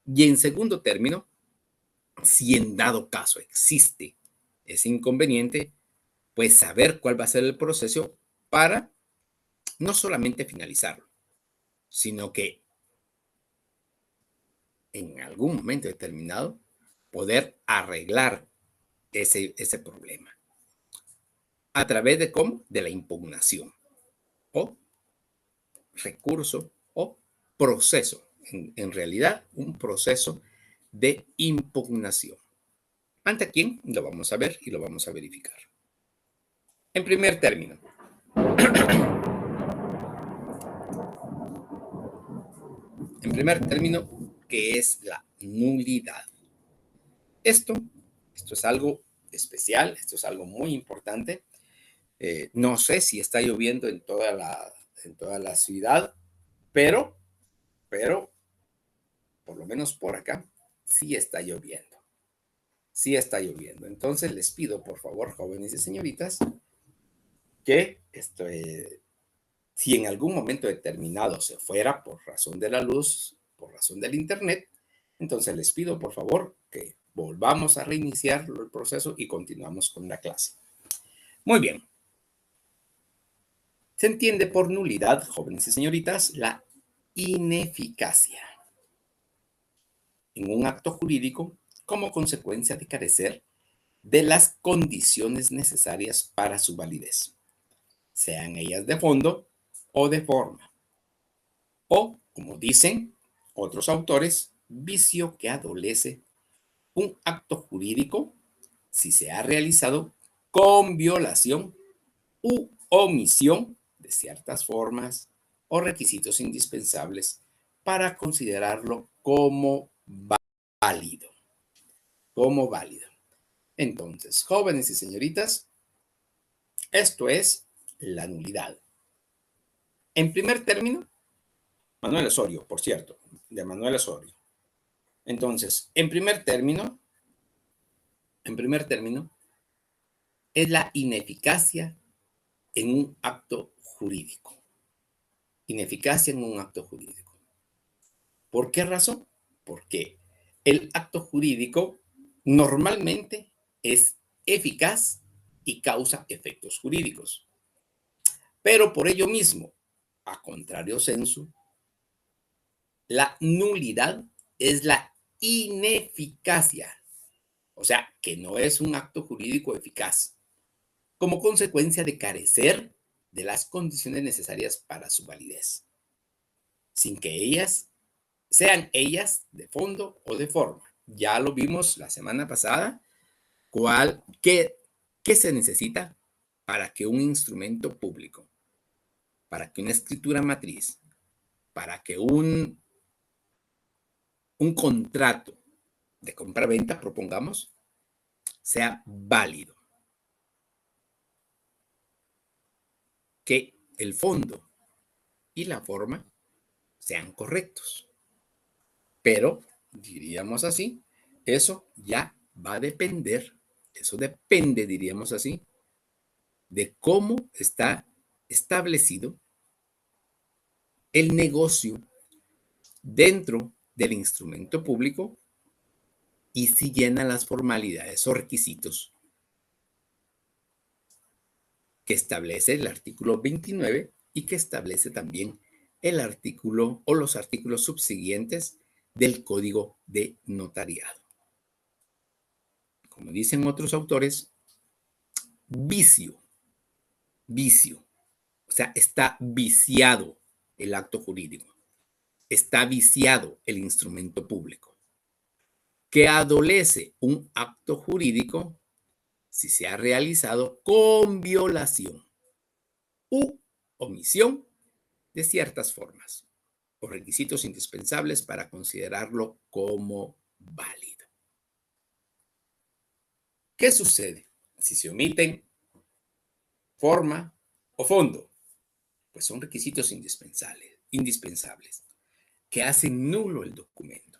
Y en segundo término, si en dado caso existe ese inconveniente, pues saber cuál va a ser el proceso para no solamente finalizarlo, sino que en algún momento determinado poder arreglar ese problema. ¿A través de cómo? De la impugnación o recurso o proceso. En realidad, un proceso de impugnación. ¿Ante quién? Lo vamos a ver y lo vamos a verificar. En primer término, ¿qué es la nulidad? Esto, esto es algo especial, esto es algo muy importante. No sé si está lloviendo en toda la ciudad, pero, pero, por lo menos por acá, sí está lloviendo. Sí está lloviendo. Entonces les pido, por favor, jóvenes y señoritas, que si en algún momento determinado se fuera por razón de la luz, por razón del internet, entonces les pido, por favor, que volvamos a reiniciar el proceso y continuamos con la clase. Muy bien. Se entiende por nulidad, jóvenes y señoritas, la ineficacia en un acto jurídico como consecuencia de carecer de las condiciones necesarias para su validez, sean ellas de fondo o de forma, o, como dicen otros autores, vicio que adolece un acto jurídico si se ha realizado con violación u omisión de ciertas formas o requisitos indispensables para considerarlo como válido, como válido. Entonces, jóvenes y señoritas, esto es la nulidad. En primer término, Manuel Osorio, por cierto, de Manuel Osorio. Entonces, en primer término, es la ineficacia en un acto jurídico. Ineficacia en un acto jurídico. ¿Por qué razón? Porque el acto jurídico normalmente es eficaz y causa efectos jurídicos. Pero por ello mismo, a contrario sensu, la nulidad es la ineficacia, o sea, que no es un acto jurídico eficaz, como consecuencia de carecer de las condiciones necesarias para su validez, sin que ellas sean ellas de fondo o de forma. Ya lo vimos la semana pasada, qué se necesita para que un instrumento público, para que una escritura matriz, para que un contrato de compra-venta, propongamos, sea válido. Que el fondo y la forma sean correctos. Pero, diríamos así, eso ya va a depender, eso depende, diríamos así, de cómo está establecido el negocio dentro del instrumento público y si llena las formalidades o requisitos que establece el artículo 29 y que establece también el artículo o los artículos subsiguientes del Código de Notariado. Como dicen otros autores, vicio, vicio, o sea, está viciado el acto jurídico, está viciado el instrumento público, que adolece un acto jurídico si se ha realizado con violación u omisión de ciertas formas o requisitos indispensables para considerarlo como válido. ¿Qué sucede si se omiten forma o fondo? Pues son requisitos indispensables que hacen nulo el documento.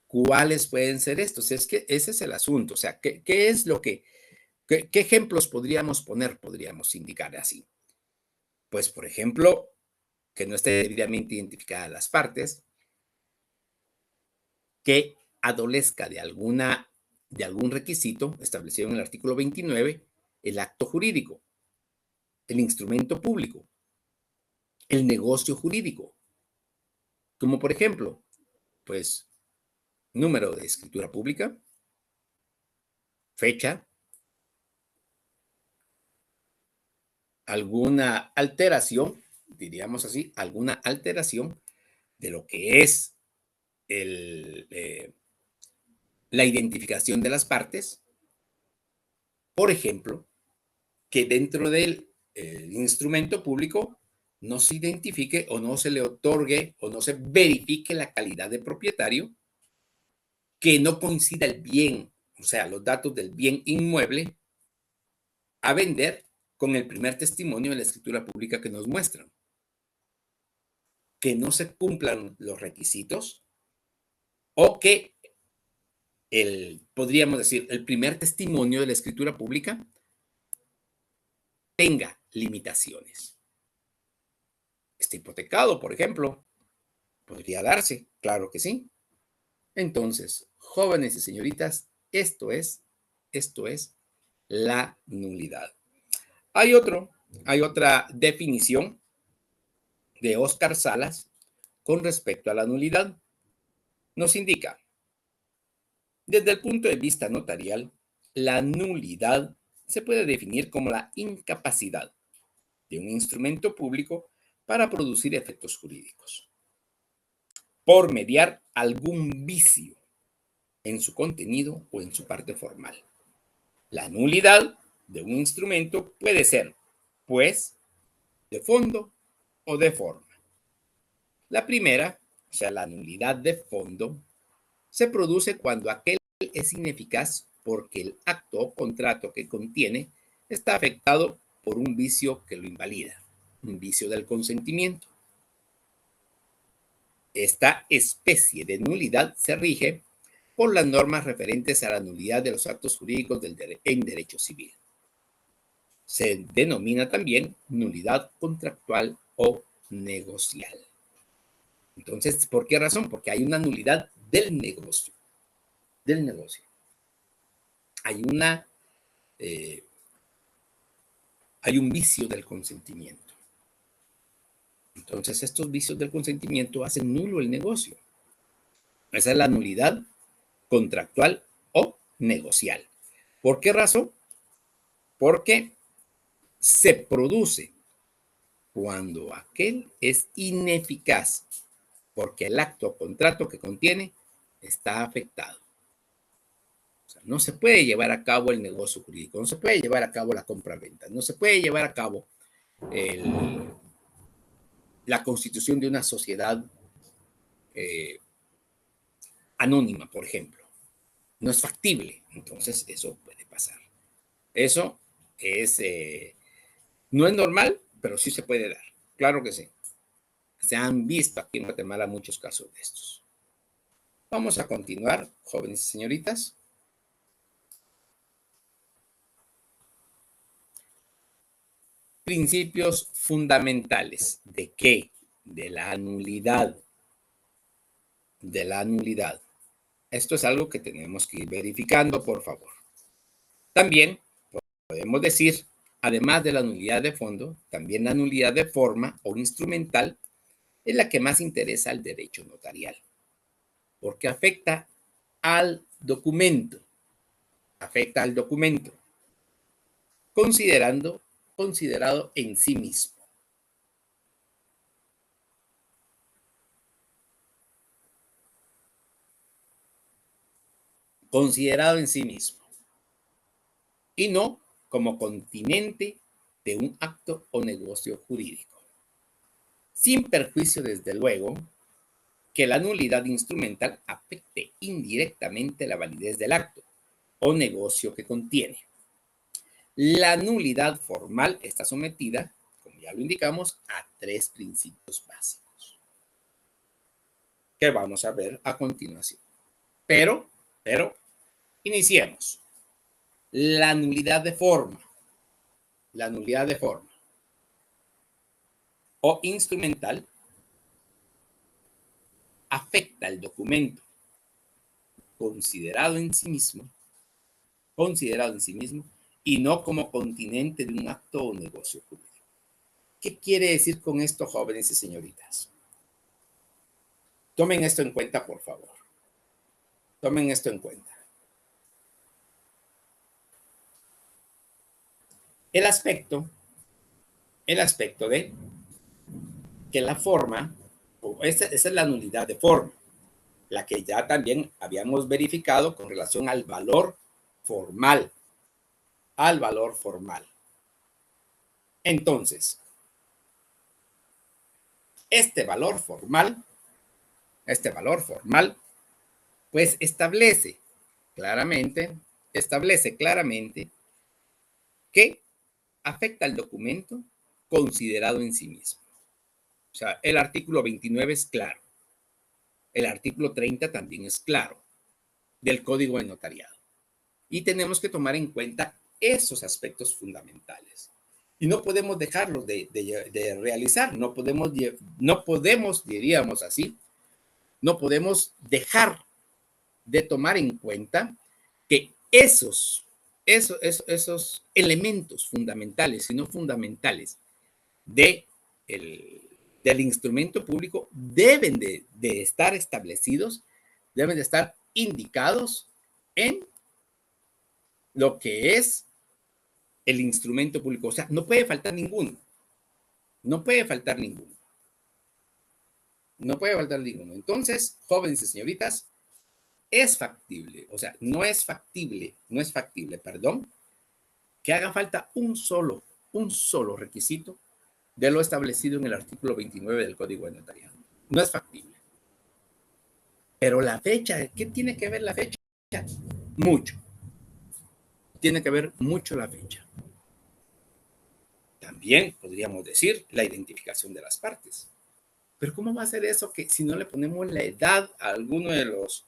¿Cuáles pueden ser estos? Es que ese es el asunto. O sea, ¿qué es lo qué ejemplos podríamos poner? Podríamos indicar así. Pues, por ejemplo, que no esté debidamente identificada las partes, que adolezca de algún requisito establecido en el artículo 29, el acto jurídico, el instrumento público, el negocio jurídico, como por ejemplo, pues, número de escritura pública, fecha, alguna alteración, diríamos así, alguna alteración de lo que es la identificación de las partes, por ejemplo, que dentro del instrumento público no se identifique o no se le otorgue o no se verifique la calidad de propietario, que no coincida el bien, o sea, los datos del bien inmueble a vender con el primer testimonio de la escritura pública que nos muestran, que no se cumplan los requisitos o que podríamos decir, el primer testimonio de la escritura pública tenga limitaciones. Está hipotecado, por ejemplo, podría darse, claro que sí. Entonces, jóvenes y señoritas, esto es la nulidad. Hay otra definición de Óscar Salas con respecto a la nulidad. Nos indica, desde el punto de vista notarial, la nulidad se puede definir como la incapacidad de un instrumento público para producir efectos jurídicos, por mediar algún vicio en su contenido o en su parte formal. La nulidad de un instrumento puede ser, pues, de fondo o de forma. La primera, o sea, la nulidad de fondo, se produce cuando aquel es ineficaz porque el acto o contrato que contiene está afectado por un vicio que lo invalida, un vicio del consentimiento. Esta especie de nulidad se rige por las normas referentes a la nulidad de los actos jurídicos en derecho civil. Se denomina también nulidad contractual o negocial. Entonces, ¿por qué razón? Porque hay una nulidad del negocio. Del negocio. Hay hay un vicio del consentimiento. Entonces, estos vicios del consentimiento hacen nulo el negocio. Esa es la nulidad contractual o negocial. ¿Por qué razón? Porque se produce cuando aquel es ineficaz, porque el acto o contrato que contiene está afectado. O sea, no se puede llevar a cabo el negocio jurídico, no se puede llevar a cabo la compra-venta, no se puede llevar a cabo la constitución de una sociedad eh, anónima, por ejemplo. No es factible, entonces eso puede pasar. Eso no es normal, pero sí se puede dar. Claro que sí. Se han visto aquí en Guatemala muchos casos de estos. Vamos a continuar, jóvenes y señoritas. Principios fundamentales. ¿De qué? De la nulidad. De la nulidad. Esto es algo que tenemos que ir verificando, por favor. También podemos decir, además de la nulidad de fondo, también la nulidad de forma o instrumental es la que más interesa al derecho notarial, porque afecta al documento, considerado en sí mismo. Considerado en sí mismo. Y no como continente de un acto o negocio jurídico. Sin perjuicio, desde luego, que la nulidad instrumental afecte indirectamente la validez del acto o negocio que contiene. La nulidad formal está sometida, como ya lo indicamos, a tres principios básicos que vamos a ver a continuación. Pero, iniciemos. La nulidad de forma. La nulidad de forma o instrumental afecta el documento considerado en sí mismo, y no como continente de un acto o negocio jurídico. ¿Qué quiere decir con esto, jóvenes y señoritas? Tomen esto en cuenta, por favor. Tomen esto en cuenta. El aspecto de que la forma, esa es la nulidad de forma, la que ya también habíamos verificado con relación al valor formal. Entonces, este valor formal, pues establece claramente que afecta al documento considerado en sí mismo. O sea, el artículo 29 es claro. El artículo 30 también es claro del Código de Notariado. Y tenemos que tomar en cuenta esos aspectos fundamentales. Y no podemos dejarlos de realizar, no podemos, diríamos así, no podemos dejar de tomar en cuenta que esos elementos fundamentales y no fundamentales de del instrumento público deben de estar establecidos, deben de estar indicados en lo que es el instrumento público. O sea, no puede faltar ninguno. No puede faltar ninguno. No puede faltar ninguno. Entonces, jóvenes y señoritas, es factible, o sea, no es factible, perdón, que haga falta un solo requisito de lo establecido en el artículo 29 del Código de Notariado. No es factible. Pero la fecha, ¿qué tiene que ver la fecha? Mucho. Tiene que ver mucho la fecha. También podríamos decir la identificación de las partes. Pero ¿cómo va a ser eso que si no le ponemos la edad a alguno de los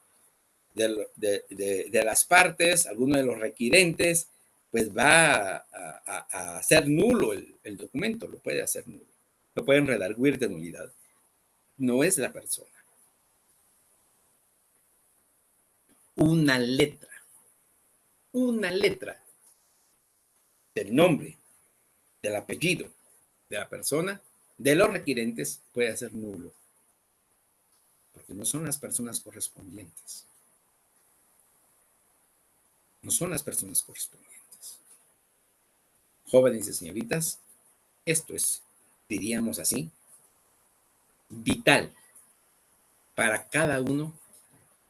de las partes, alguno de los requirentes, pues va a hacer nulo el documento, lo puede hacer nulo, lo pueden redarguir de nulidad. No es la persona. Una letra del nombre, del apellido de la persona, de los requirentes, puede hacer nulo, porque no son las personas correspondientes. No son las personas correspondientes. Jóvenes y señoritas, esto es, diríamos así, vital para cada uno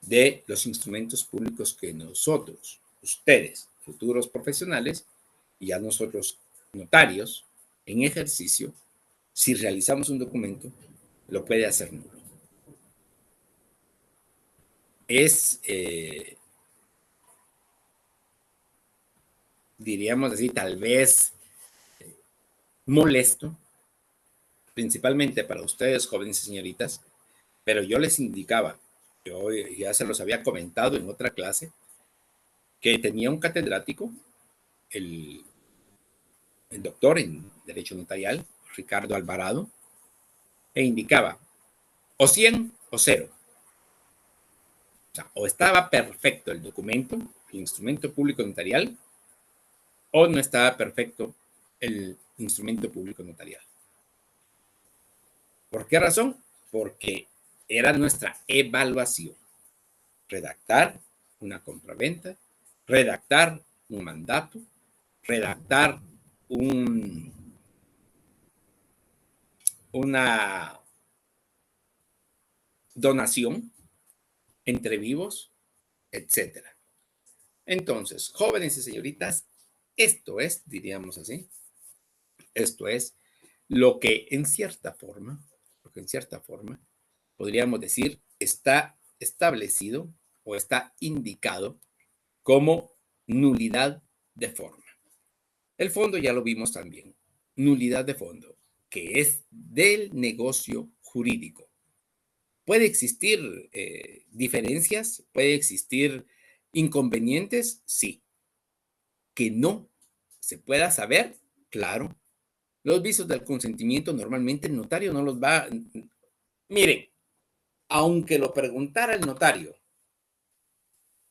de los instrumentos públicos que nosotros, ustedes, futuros profesionales, y a nosotros, notarios, en ejercicio, si realizamos un documento, lo puede hacer nulo. Es, diríamos así, tal vez molesto, principalmente para ustedes, jóvenes y señoritas, pero yo les indicaba, yo ya se los había comentado en otra clase, que tenía un catedrático, el doctor en Derecho Notarial, Ricardo Alvarado, e indicaba o 100 o 0. O sea, o estaba perfecto el documento, el instrumento público notarial, o no estaba perfecto el instrumento público notarial. ¿Por qué razón? Porque era nuestra evaluación. Redactar una compraventa, redactar un mandato, redactar una donación entre vivos, etcétera. Entonces, jóvenes y señoritas, esto es, diríamos así, esto es lo que en cierta forma, podríamos decir, está establecido o está indicado como nulidad de forma. El fondo ya lo vimos también. Nulidad de fondo, que es del negocio jurídico. ¿Puede existir diferencias? ¿Puede existir inconvenientes? Sí. Que no se pueda saber, claro. Los visos del consentimiento normalmente el notario no los va. Miren, aunque lo preguntara el notario,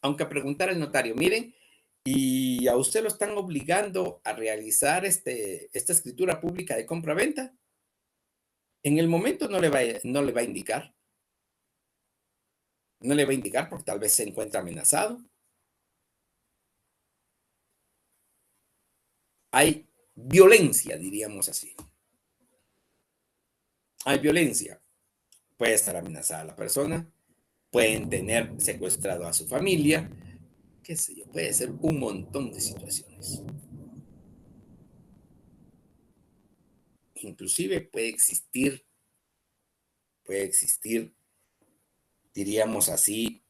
aunque preguntar al notario, miren, y a usted lo están obligando a realizar esta escritura pública de compra-venta. En el momento no le va a indicar, no le va a indicar porque tal vez se encuentra amenazado. Hay violencia, diríamos así. Hay violencia. Puede estar amenazada la persona, pueden tener secuestrado a su familia, qué sé yo, puede ser un montón de situaciones. Inclusive puede existir, diríamos así,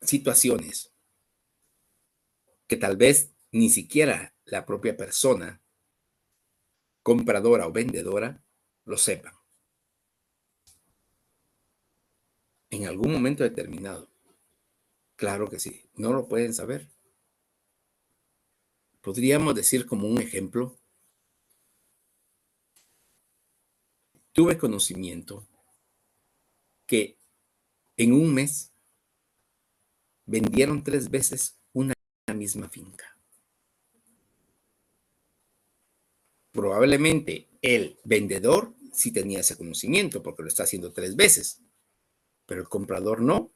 situaciones que tal vez ni siquiera la propia persona, compradora o vendedora, lo sepan. En algún momento determinado. Claro que sí, no lo pueden saber. Podríamos decir como un ejemplo, tuve conocimiento que en un mes vendieron 3 veces una misma finca. Probablemente el vendedor sí tenía ese conocimiento porque lo está haciendo 3 veces, pero el comprador no.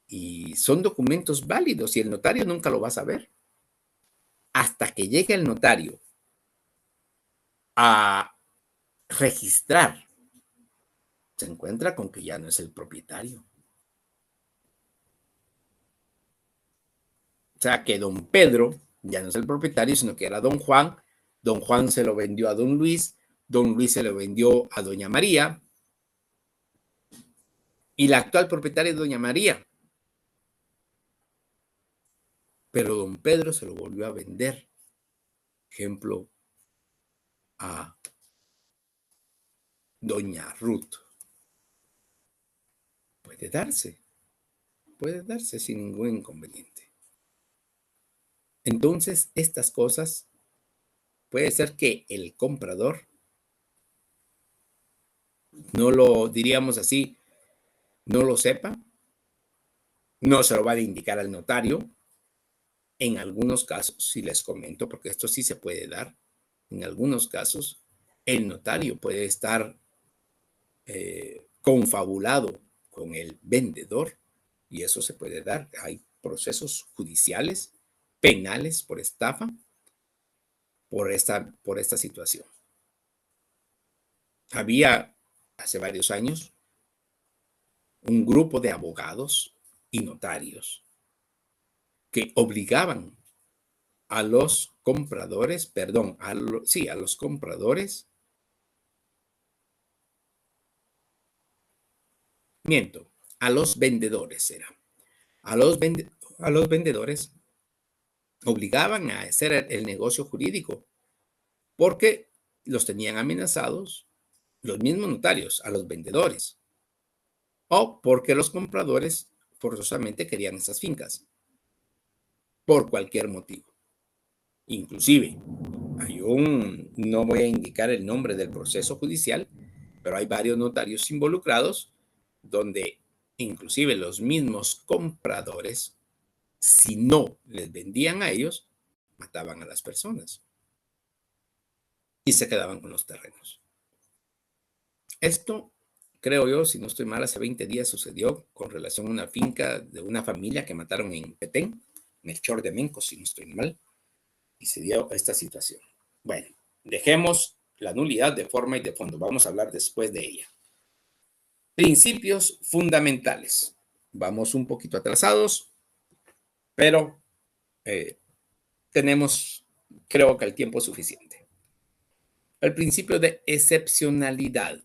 Y son documentos válidos y el notario nunca lo va a saber. Hasta que llegue el notario a registrar, se encuentra con que ya no es el propietario. O sea, que don Pedro ya no es el propietario, sino que era don Juan. Don Juan se lo vendió a don Luis se lo vendió a doña María, y la actual propietaria es doña María. Pero don Pedro se lo volvió a vender, ejemplo, a doña Ruth. Puede darse sin ningún inconveniente. Entonces, estas cosas puede ser que el comprador no lo, diríamos así, no lo sepa, no se lo va a indicar al notario. En algunos casos, si les comento, porque esto sí se puede dar, en algunos casos, el notario puede estar confabulado con el vendedor y eso se puede dar. Hay procesos judiciales, penales por estafa, por esta situación. Había hace varios años un grupo de abogados y notarios que obligaban a los compradores, perdón, sí, a los compradores, miento, a los vendedores era, a los, a los vendedores obligaban a hacer el negocio jurídico porque los tenían amenazados los mismos notarios a los vendedores o porque los compradores forzosamente querían esas fincas por cualquier motivo. Inclusive, no voy a indicar el nombre del proceso judicial, pero hay varios notarios involucrados donde inclusive los mismos compradores, si no les vendían a ellos, mataban a las personas y se quedaban con los terrenos. Esto, creo yo, si no estoy mal, hace 20 días sucedió con relación a una finca de una familia que mataron en Petén, Melchor de Menco, si no estoy mal, y se dio esta situación. Bueno, dejemos la nulidad de forma y de fondo. Vamos a hablar después de ella. Principios fundamentales. Vamos un poquito atrasados, pero tenemos, creo que el tiempo suficiente. El principio de excepcionalidad,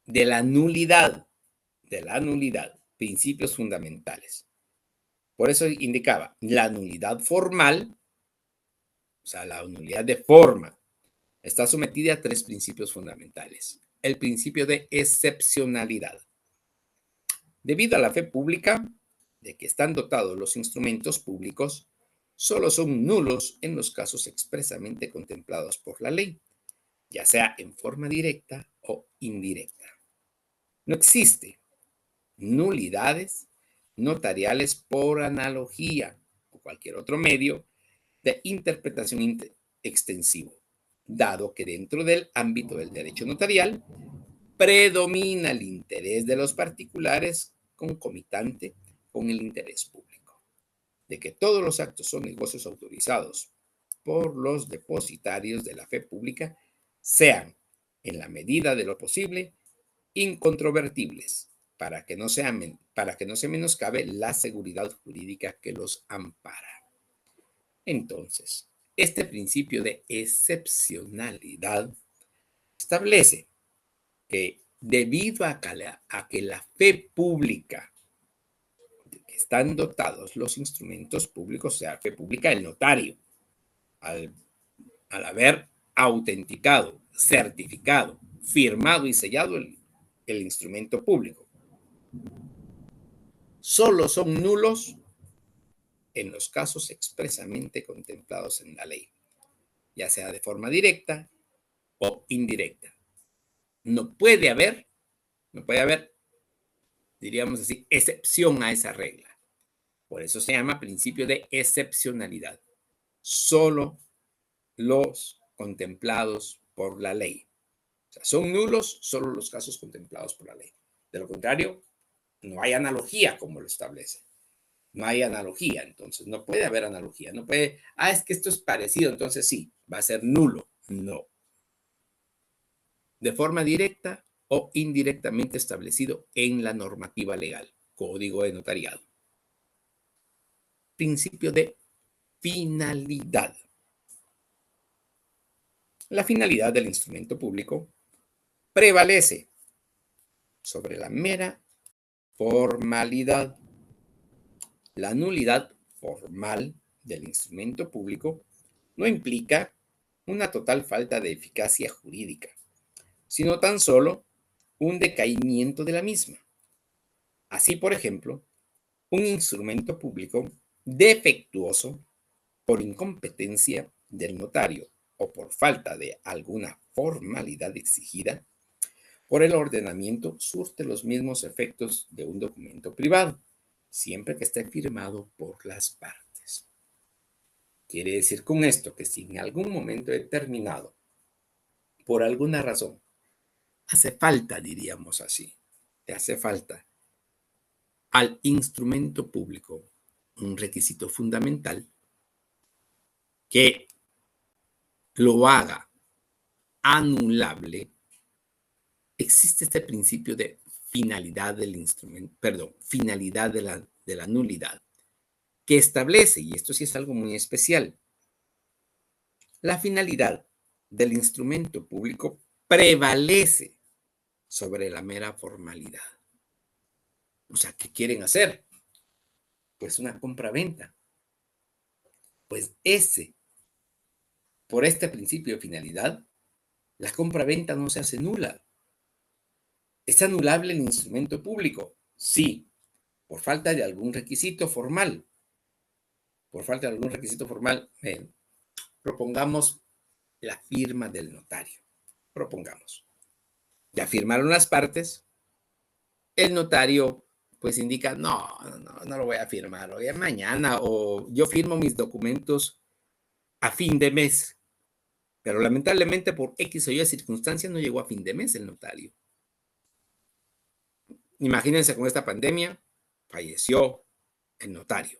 de la nulidad, principios fundamentales. Por eso indicaba la nulidad formal, o sea, la nulidad de forma, está sometida a 3 principios fundamentales. El principio de excepcionalidad. Debido a la fe pública de que están dotados los instrumentos públicos, solo son nulos en los casos expresamente contemplados por la ley, ya sea en forma directa o indirecta. No existe nulidades notariales por analogía o cualquier otro medio de interpretación extensivo, dado que dentro del ámbito del derecho notarial predomina el interés de los particulares concomitante con el interés público, de que todos los actos o negocios autorizados por los depositarios de la fe pública sean, en la medida de lo posible, incontrovertibles, para que no se menoscabe la seguridad jurídica que los ampara. Entonces, este principio de excepcionalidad establece que debido a que la fe pública, que están dotados los instrumentos públicos, o sea, fe pública, el notario, al, al haber autenticado, certificado, firmado y sellado el instrumento público, solo son nulos en los casos expresamente contemplados en la ley, ya sea de forma directa o indirecta. No puede haber, diríamos así, excepción a esa regla. Por eso se llama principio de excepcionalidad. Solo los contemplados por la ley. O sea, son nulos solo los casos contemplados por la ley. De lo contrario, no hay analogía como lo establece. No hay analogía, entonces no puede haber analogía. No puede, es que esto es parecido, entonces sí, va a ser nulo. No. De forma directa o indirectamente establecido en la normativa legal, código de notariado. Principio de finalidad. La finalidad del instrumento público prevalece sobre la mera formalidad. La nulidad formal del instrumento público no implica una total falta de eficacia jurídica, sino tan solo un decaimiento de la misma. Así, por ejemplo, un instrumento público defectuoso por incompetencia del notario o por falta de alguna formalidad exigida por el ordenamiento surte los mismos efectos de un documento privado, siempre que esté firmado por las partes. Quiere decir con esto que si en algún momento determinado, por alguna razón, hace falta, diríamos así, le hace falta al instrumento público un requisito fundamental que lo haga anulable, existe este principio de finalidad del instrumento, finalidad de la nulidad, que establece, y esto sí es algo muy especial, la finalidad del instrumento público prevalece sobre la mera formalidad. O sea, ¿qué quieren hacer? Pues una compra-venta. Pues por este principio de finalidad, la compra-venta no se hace nula. ¿Es anulable el instrumento público? Sí, por falta de algún requisito formal. Por falta de algún requisito formal, propongamos la firma del notario. Propongamos. Ya firmaron las partes, el notario pues indica, no lo voy a firmar hoy, mañana, o yo firmo mis documentos a fin de mes. Pero lamentablemente por X o Y circunstancia no llegó a fin de mes el notario. Imagínense con esta pandemia, falleció el notario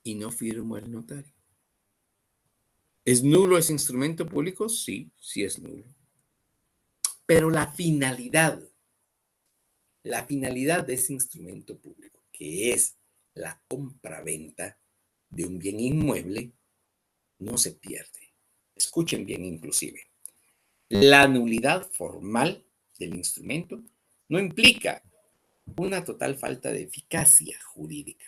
y no firmó el notario. ¿Es nulo ese instrumento público? Sí, sí es nulo. Pero la finalidad de ese instrumento público, que es la compraventa de un bien inmueble, no se pierde. Escuchen bien inclusive. La nulidad formal del instrumento no implica una total falta de eficacia jurídica,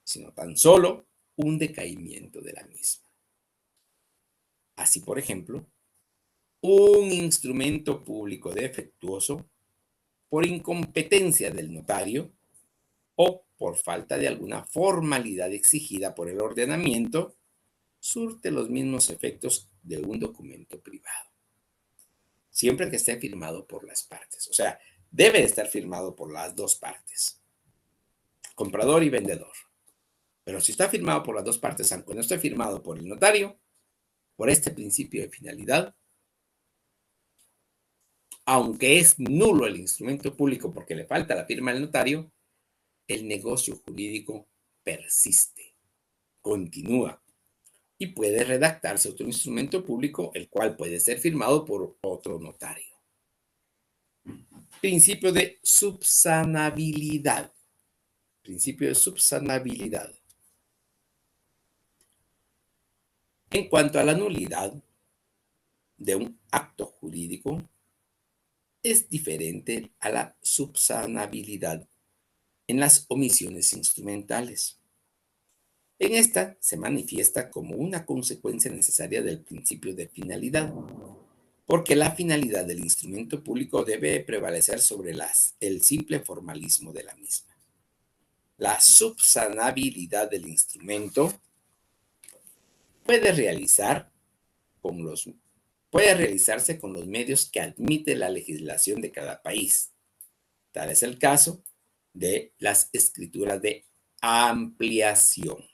sino tan solo un decaimiento de la misma. Así, por ejemplo, un instrumento público defectuoso por incompetencia del notario o por falta de alguna formalidad exigida por el ordenamiento, surte los mismos efectos de un documento privado, siempre que esté firmado por las partes. O sea, debe estar firmado por las dos partes, comprador y vendedor. Pero si está firmado por las dos partes, aunque no esté firmado por el notario, por este principio de finalidad, aunque es nulo el instrumento público porque le falta la firma del notario, el negocio jurídico persiste, continúa y puede redactarse otro instrumento público, el cual puede ser firmado por otro notario. Principio de subsanabilidad. Principio de subsanabilidad. En cuanto a la nulidad de un acto jurídico, es diferente a la subsanabilidad en las omisiones instrumentales. En esta se manifiesta como una consecuencia necesaria del principio de finalidad, porque la finalidad del instrumento público debe prevalecer sobre el simple formalismo de la misma. La subsanabilidad del instrumento puede realizarse con los medios que admite la legislación de cada país. Tal es el caso de las escrituras de ampliación.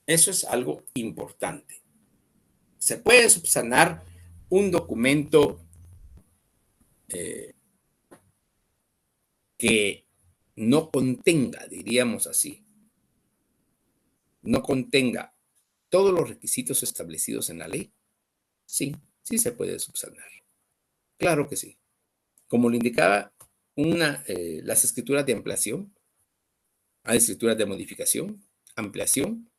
Eso es algo importante. Se puede subsanar un documento que no contenga, diríamos así, no contenga todos los requisitos establecidos en la ley. Sí, sí se puede subsanar. Claro que sí. Como lo indicaba las escrituras de ampliación, hay escrituras de modificación, ampliación,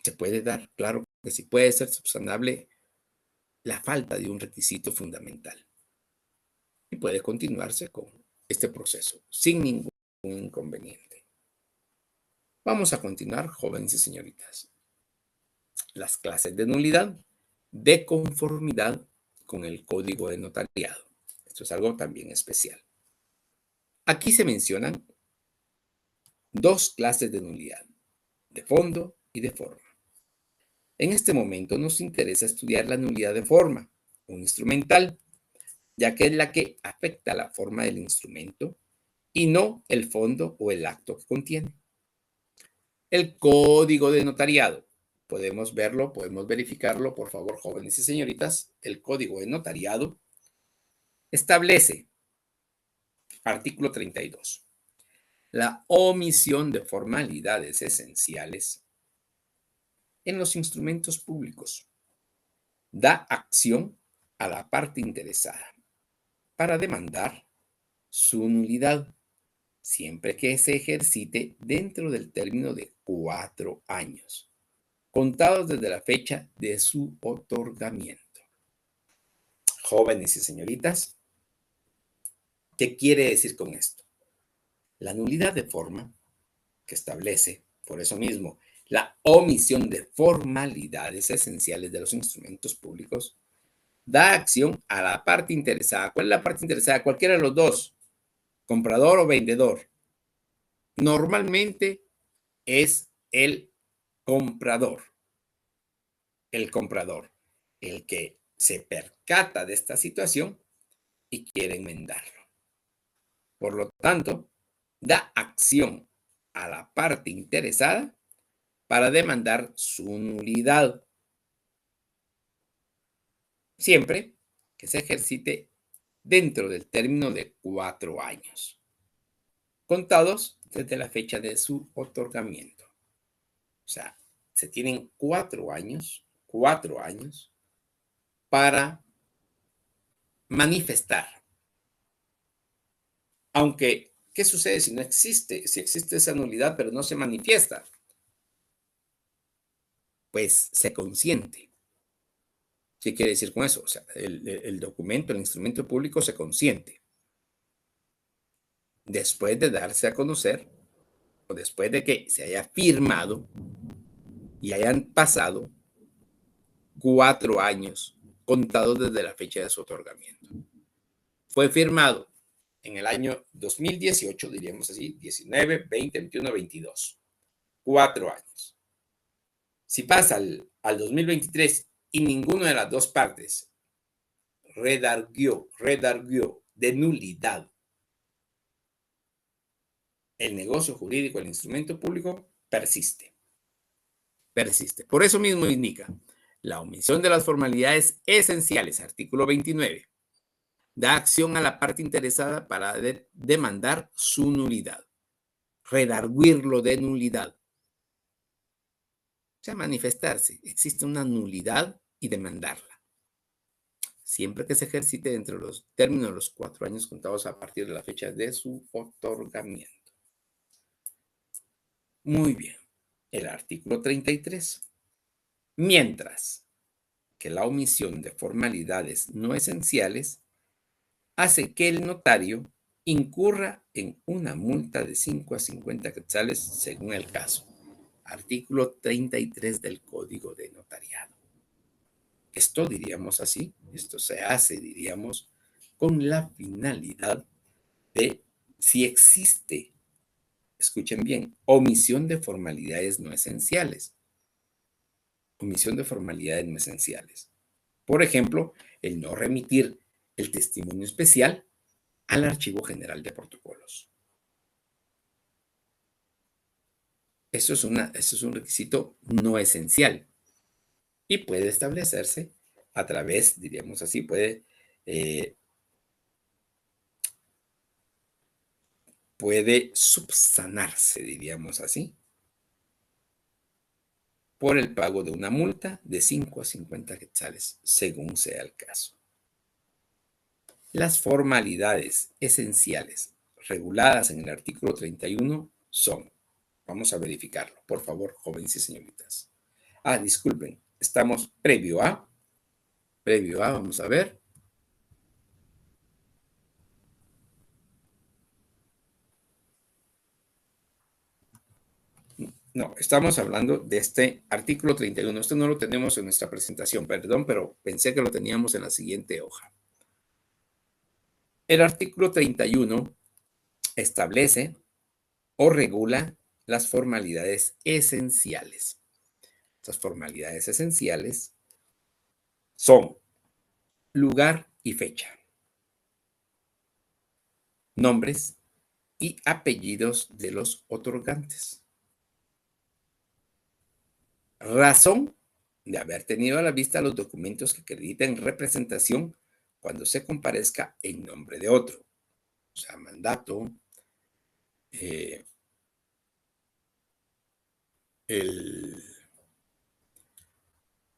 se puede dar, claro que sí, puede ser subsanable la falta de un requisito fundamental. Y puede continuarse con este proceso sin ningún inconveniente. Vamos a continuar, jóvenes y señoritas. Las clases de nulidad de conformidad con el código de notariado. Esto es algo también especial. Aquí se mencionan dos clases de nulidad, de fondo y de forma. En este momento nos interesa estudiar la nulidad de forma, un instrumental, ya que es la que afecta la forma del instrumento y no el fondo o el acto que contiene. El código de notariado. Podemos verlo, podemos verificarlo, por favor, jóvenes y señoritas. El código de notariado establece, artículo 32, la omisión de formalidades esenciales en los instrumentos públicos. Da acción a la parte interesada para demandar su nulidad, siempre que se ejercite dentro del término de 4 años, contados desde la fecha de su otorgamiento. Jóvenes y señoritas, ¿qué quiere decir con esto? La nulidad de forma que establece, por eso mismo, la omisión de formalidades esenciales de los instrumentos públicos, da acción a la parte interesada. ¿Cuál es la parte interesada? Cualquiera de los dos, comprador o vendedor. Normalmente es el comprador, el que se percata de esta situación y quiere enmendarlo. Por lo tanto, da acción a la parte interesada para demandar su nulidad, siempre que se ejercite dentro del término de 4 años, contados desde la fecha de su otorgamiento. O sea, se tienen 4 años para manifestar. Aunque, ¿qué sucede si no existe? Si existe esa nulidad, pero no se manifiesta, pues se consiente. ¿Qué quiere decir con eso? O sea, el documento, el instrumento público se consiente. Después de darse a conocer, o después de que se haya firmado y hayan pasado 4 años contados desde la fecha de su otorgamiento. Fue firmado en el año 2018, diríamos así, 19, 20, 21, 22. 4 años. Si pasa al 2023 y ninguna de las dos partes redarguió de nulidad el negocio jurídico, el instrumento público, persiste. Persiste. Por eso mismo indica la omisión de las formalidades esenciales, artículo 29. Da acción a la parte interesada para demandar su nulidad. Redarguirlo de nulidad. O sea, manifestarse. Existe una nulidad y demandarla. Siempre que se ejercite dentro de los términos de los 4 años contados a partir de la fecha de su otorgamiento. Muy bien. El artículo 33. Mientras que la omisión de formalidades no esenciales hace que el notario incurra en una multa de 5 a 50 quetzales según el caso. Artículo 33 del Código de Notariado. Esto diríamos así, esto se hace, diríamos, con la finalidad de si existe, escuchen bien, omisión de formalidades no esenciales. Omisión de formalidades no esenciales. Por ejemplo, el no remitir el testimonio especial al Archivo General de Protocolos. Eso es un requisito no esencial y puede establecerse a través, diríamos así, puede subsanarse, diríamos así, por el pago de una multa de 5 a 50 quetzales, según sea el caso. Las formalidades esenciales reguladas en el artículo 31 son, vamos a verificarlo, por favor, jóvenes y señoritas. Disculpen, estamos previo a, vamos a ver. No, estamos hablando de este artículo 31. Esto no lo tenemos en nuestra presentación, perdón, pero pensé que lo teníamos en la siguiente hoja. El artículo 31 establece o regula las formalidades esenciales. Estas formalidades esenciales son lugar y fecha, nombres y apellidos de los otorgantes, razón de haber tenido a la vista los documentos que acrediten representación cuando se comparezca en nombre de otro, o sea, mandato,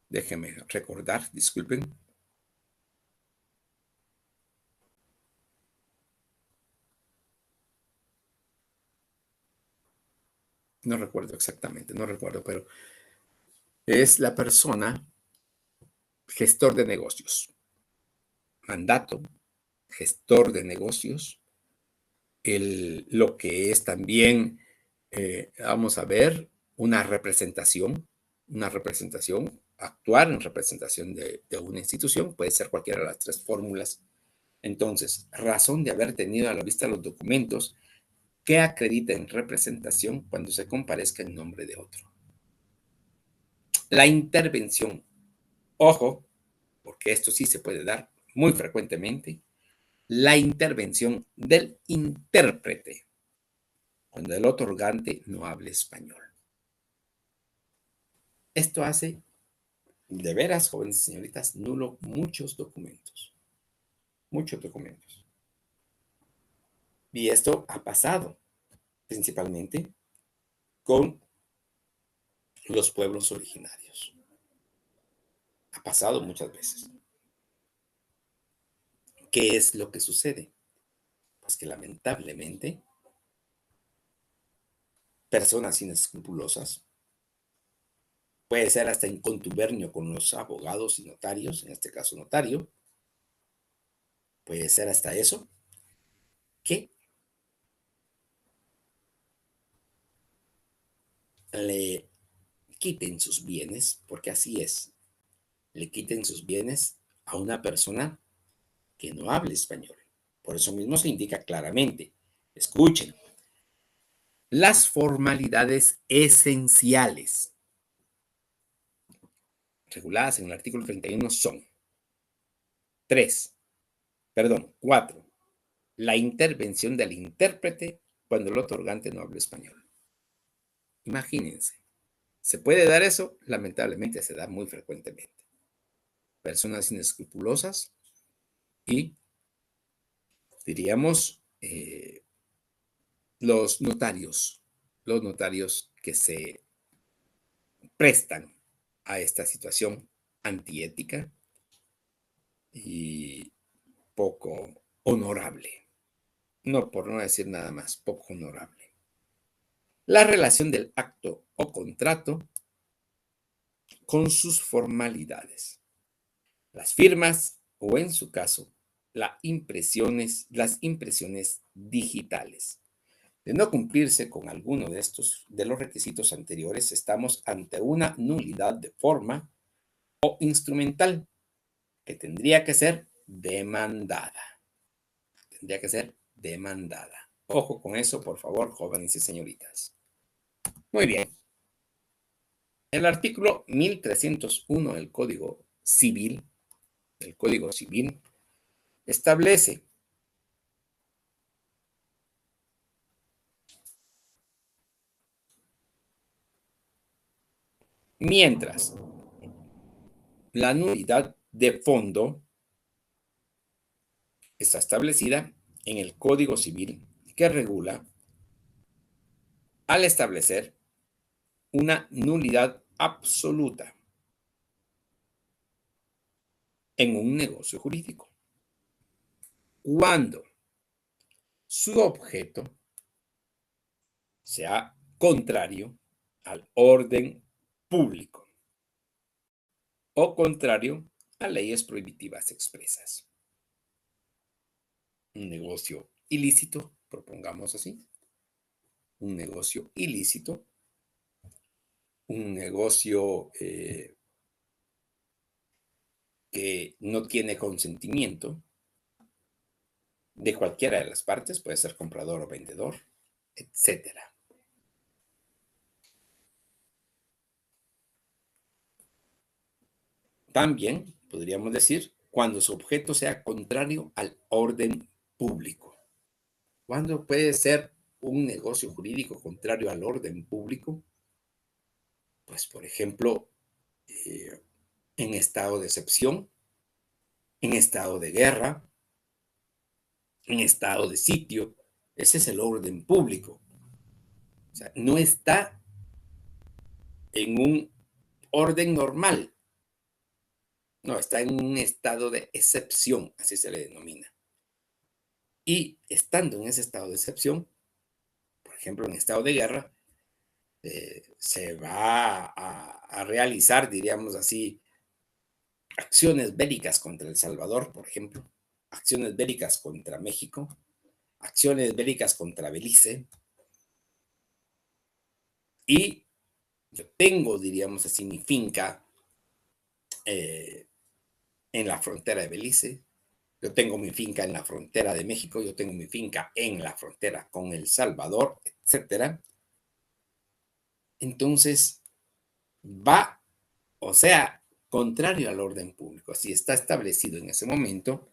déjenme recordar, disculpen. No recuerdo exactamente, no recuerdo, pero es la persona gestor de negocios. Mandato, gestor de negocios, lo que es también, vamos a ver, una representación, actuar en representación de una institución, puede ser cualquiera de las 3 fórmulas. Entonces, razón de haber tenido a la vista los documentos que acrediten representación cuando se comparezca en nombre de otro. La intervención, ojo, porque esto sí se puede dar muy frecuentemente, la intervención del intérprete cuando el otorgante no hable español. Esto hace, de veras, jóvenes y señoritas, nulo muchos documentos. Muchos documentos. Y esto ha pasado principalmente con los pueblos originarios. Ha pasado muchas veces. ¿Qué es lo que sucede? Pues que lamentablemente personas inescrupulosas, puede ser hasta en contubernio con los abogados y notarios, en este caso notario, puede ser hasta eso, que le quiten sus bienes, porque así es, le quiten sus bienes a una persona que no hable español. Por eso mismo se indica claramente, escuchen, las formalidades esenciales reguladas en el artículo 31 son 4. La intervención del intérprete cuando el otorgante no habla español. Imagínense, ¿se puede dar eso? Lamentablemente se da muy frecuentemente. Personas inescrupulosas y, diríamos, los notarios que se prestan a esta situación antiética y poco honorable. No, por no decir nada más, poco honorable. La relación del acto o contrato con sus formalidades, las firmas o, en su caso, las impresiones digitales. De no cumplirse con alguno de los requisitos anteriores, estamos ante una nulidad de forma o instrumental que tendría que ser demandada. Tendría que ser demandada. Ojo con eso, por favor, jóvenes y señoritas. Muy bien. El artículo 1301 del Código Civil, establece mientras la nulidad de fondo está establecida en el Código Civil que regula al establecer una nulidad absoluta en un negocio jurídico, cuando su objeto sea contrario al orden público o contrario a leyes prohibitivas expresas. Un negocio ilícito, propongamos así, un negocio ilícito, un negocio que no tiene consentimiento de cualquiera de las partes, puede ser comprador o vendedor, etcétera. También podríamos decir cuando su objeto sea contrario al orden público. ¿Cuándo puede ser un negocio jurídico contrario al orden público? Pues, por ejemplo, en estado de excepción, en estado de guerra, en estado de sitio. Ese es el orden público. O sea, no está en un orden normal. No, está en un estado de excepción, así se le denomina. Y estando en ese estado de excepción, por ejemplo, en estado de guerra, se va a realizar, diríamos así, acciones bélicas contra El Salvador, por ejemplo, acciones bélicas contra México, acciones bélicas contra Belice, y yo tengo, diríamos así, mi finca en la frontera de Belice, yo tengo mi finca en la frontera de México, yo tengo mi finca en la frontera con El Salvador, etcétera. Entonces, va, o sea, contrario al orden público. Si está establecido en ese momento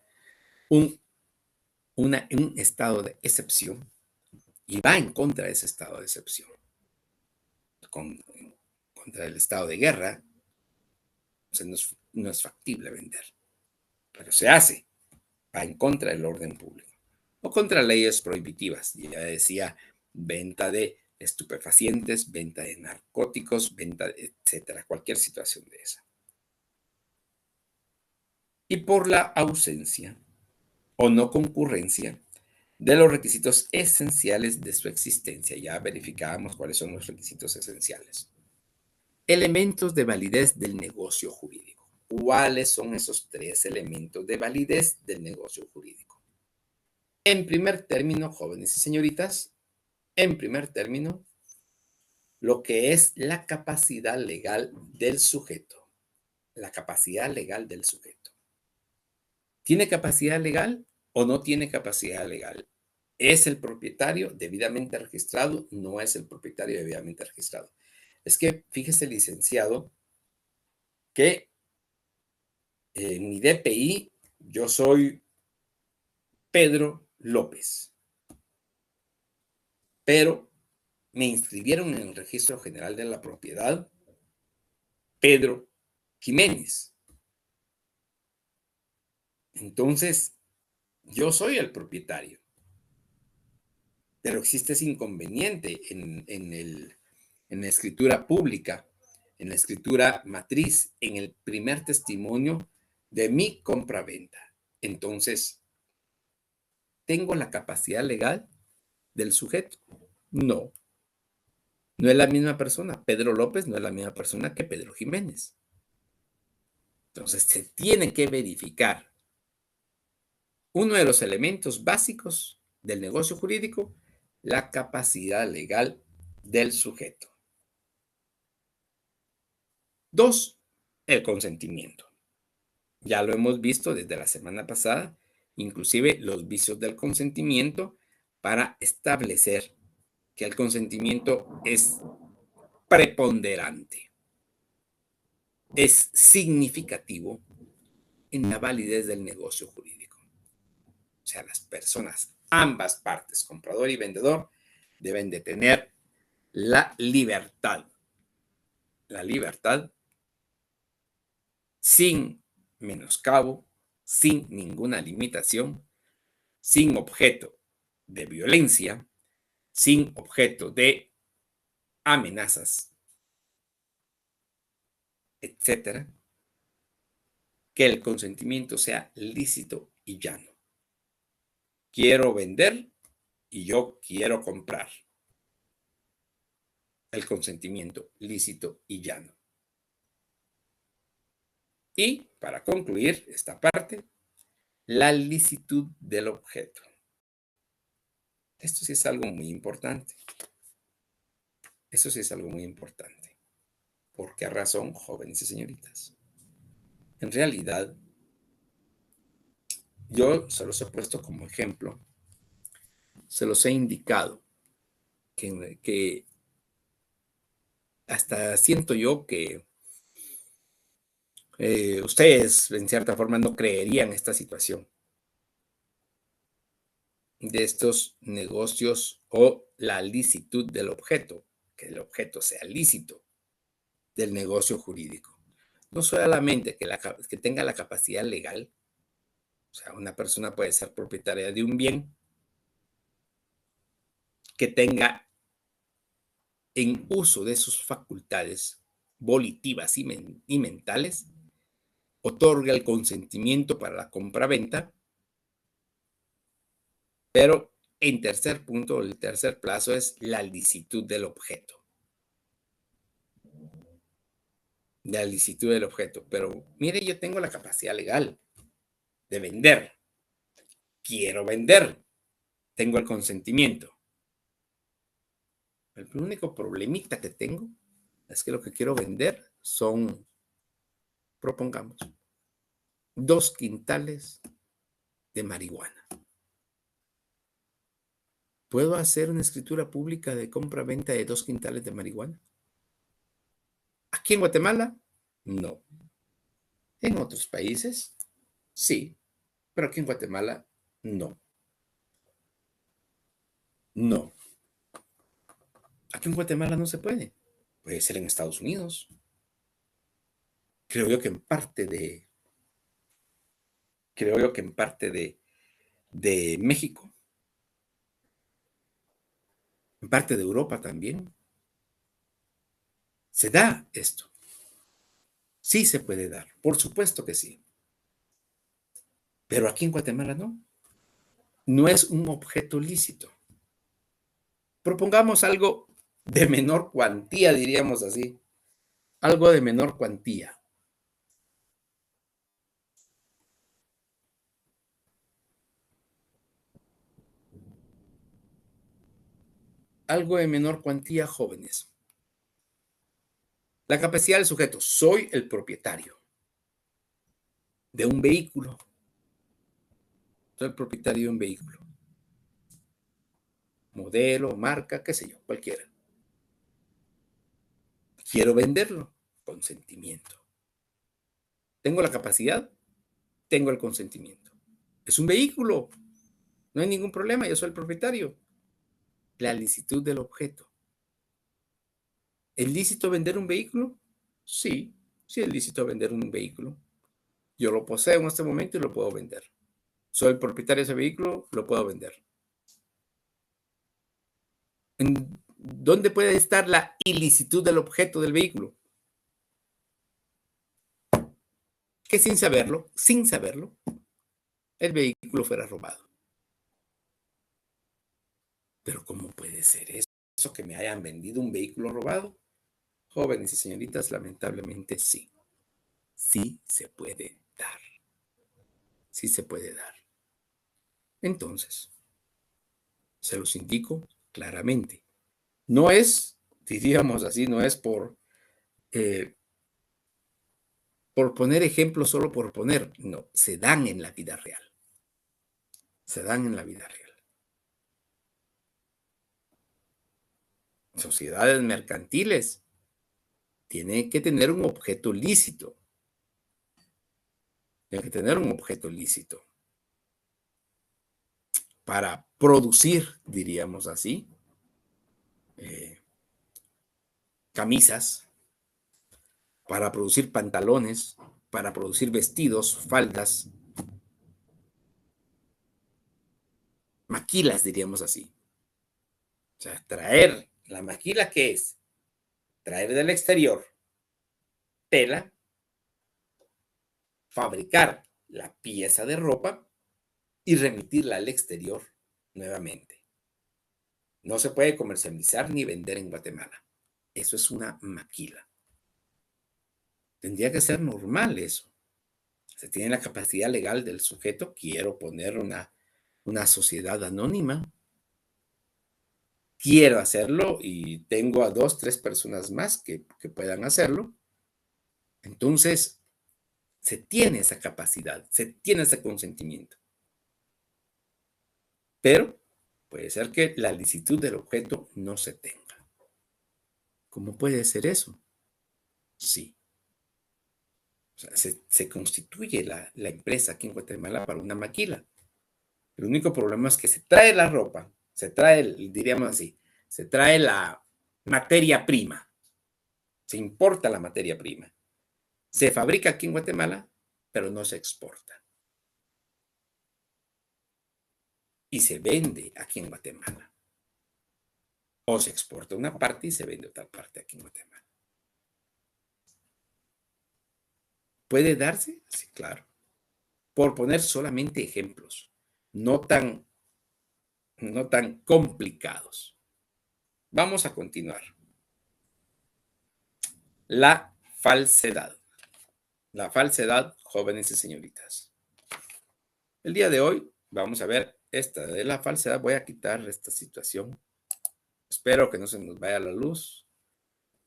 un, un estado de excepción y va en contra de ese estado de excepción, con, contra el estado de guerra, o sea, no es factible vender, pero se hace, va en contra del orden público o contra leyes prohibitivas. Ya decía, venta de estupefacientes, venta de narcóticos, venta, etcétera, cualquier situación de esa. Y por la ausencia o no concurrencia de los requisitos esenciales de su existencia. Ya verificábamos cuáles son los requisitos esenciales. Elementos de validez del negocio jurídico. ¿Cuáles son esos 3 elementos de validez del negocio jurídico? En primer término, jóvenes y señoritas, en primer término, lo que es la capacidad legal del sujeto. La capacidad legal del sujeto. ¿Tiene capacidad legal o no tiene capacidad legal? ¿Es el propietario debidamente registrado? No es el propietario debidamente registrado. Es que fíjese, licenciado, que En mi DPI, yo soy Pedro López, pero me inscribieron en el Registro General de la Propiedad Pedro Jiménez. Entonces, yo soy el propietario, pero existe ese inconveniente en la escritura pública, en la escritura matriz, en el primer testimonio de mi compraventa. Entonces, ¿tengo la capacidad legal del sujeto? No, no es la misma persona. Pedro López no es la misma persona que Pedro Jiménez. Entonces, se tiene que verificar uno de los elementos básicos del negocio jurídico, la capacidad legal del sujeto. 2, el consentimiento. Ya lo hemos visto desde la semana pasada, inclusive los vicios del consentimiento para establecer que el consentimiento es preponderante, es significativo en la validez del negocio jurídico. O sea, las personas, ambas partes, comprador y vendedor, deben de tener la libertad sin menoscabo, sin ninguna limitación, sin objeto de violencia, sin objeto de amenazas, etcétera, que el consentimiento sea lícito y llano. Quiero vender y yo quiero comprar. El consentimiento lícito y llano. Y para concluir esta parte, la licitud del objeto. Esto sí es algo muy importante. Eso sí es algo muy importante. ¿Por qué razón, jóvenes y señoritas? En realidad, yo se los he puesto como ejemplo, se los he indicado, que hasta siento yo que ustedes, en cierta forma, no creerían esta situación de estos negocios o la licitud del objeto, que el objeto sea lícito del negocio jurídico. No solamente que tenga la capacidad legal, o sea, una persona puede ser propietaria de un bien que tenga en uso de sus facultades volitivas y mentales, otorga el consentimiento para la compraventa, pero en tercer punto, el tercer plazo es la licitud del objeto. La licitud del objeto. Pero mire, yo tengo la capacidad legal de vender. Quiero vender. Tengo el consentimiento. El único problemita que tengo es que lo que quiero vender son, propongamos, 2 quintales de marihuana. ¿Puedo hacer una escritura pública de compra-venta de 2 quintales de marihuana? ¿Aquí en Guatemala? No. En otros países, sí, pero aquí en Guatemala, no. No. Aquí en Guatemala no se puede. Puede ser en Estados Unidos. Creo yo que en parte de México, en parte de Europa también. Se da esto. Sí se puede dar, por supuesto que sí. Pero aquí en Guatemala no. No es un objeto lícito. Propongamos algo de menor cuantía, diríamos así. Algo de menor cuantía. Algo de menor cuantía, jóvenes. La capacidad del sujeto. Soy el propietario de un vehículo. Soy el propietario de un vehículo. Modelo, marca, qué sé yo, cualquiera. Quiero venderlo. Consentimiento. ¿Tengo la capacidad? tengo el consentimiento. Es un vehículo, no hay ningún problema, yo soy el propietario. La licitud del objeto. ¿Es lícito vender un vehículo? Sí, sí es lícito vender un vehículo. Yo lo poseo en este momento y lo puedo vender. Soy el propietario de ese vehículo, lo puedo vender. ¿En dónde puede estar la ilicitud del objeto del vehículo? Que sin saberlo, el vehículo fuera robado. Pero ¿cómo puede ser eso? ¿Eso que me hayan vendido un vehículo robado? Jóvenes y señoritas, lamentablemente sí. Sí se puede dar. Sí se puede dar. Entonces, se los indico claramente. No es, diríamos así, no es por poner ejemplos solo por poner. No, se dan en la vida real. Se dan en la vida real. Sociedades mercantiles tienen que tener un objeto lícito. Tienen que tener un objeto lícito para producir, diríamos así, camisas, para producir pantalones, para producir vestidos, faldas, maquilas, diríamos así. O sea, traer la maquila, ¿qué es? Traer del exterior tela, fabricar la pieza de ropa y remitirla al exterior nuevamente. No se puede comercializar ni vender en Guatemala. Eso es una maquila. Tendría que ser normal eso. Se tiene la capacidad legal del sujeto. Quiero poner una sociedad anónima. Quiero hacerlo y tengo a 2, 3 personas más que puedan hacerlo. Entonces, se tiene esa capacidad, se tiene ese consentimiento. Pero puede ser que la licitud del objeto no se tenga. ¿Cómo puede ser eso? Sí. O sea, se constituye la empresa aquí en Guatemala para una maquila. El único problema es que se trae la ropa, se trae, diríamos así, se trae la materia prima, se importa la materia prima. Se fabrica aquí en Guatemala, pero no se exporta. Y se vende aquí en Guatemala. O se exporta una parte y se vende otra parte aquí en Guatemala. ¿Puede darse? Sí, claro. Por poner solamente ejemplos, no tan complicados. Vamos a continuar. La falsedad. La falsedad, jóvenes y señoritas. El día de hoy vamos a ver esta de la falsedad. Voy a quitar esta situación. Espero que no se nos vaya la luz,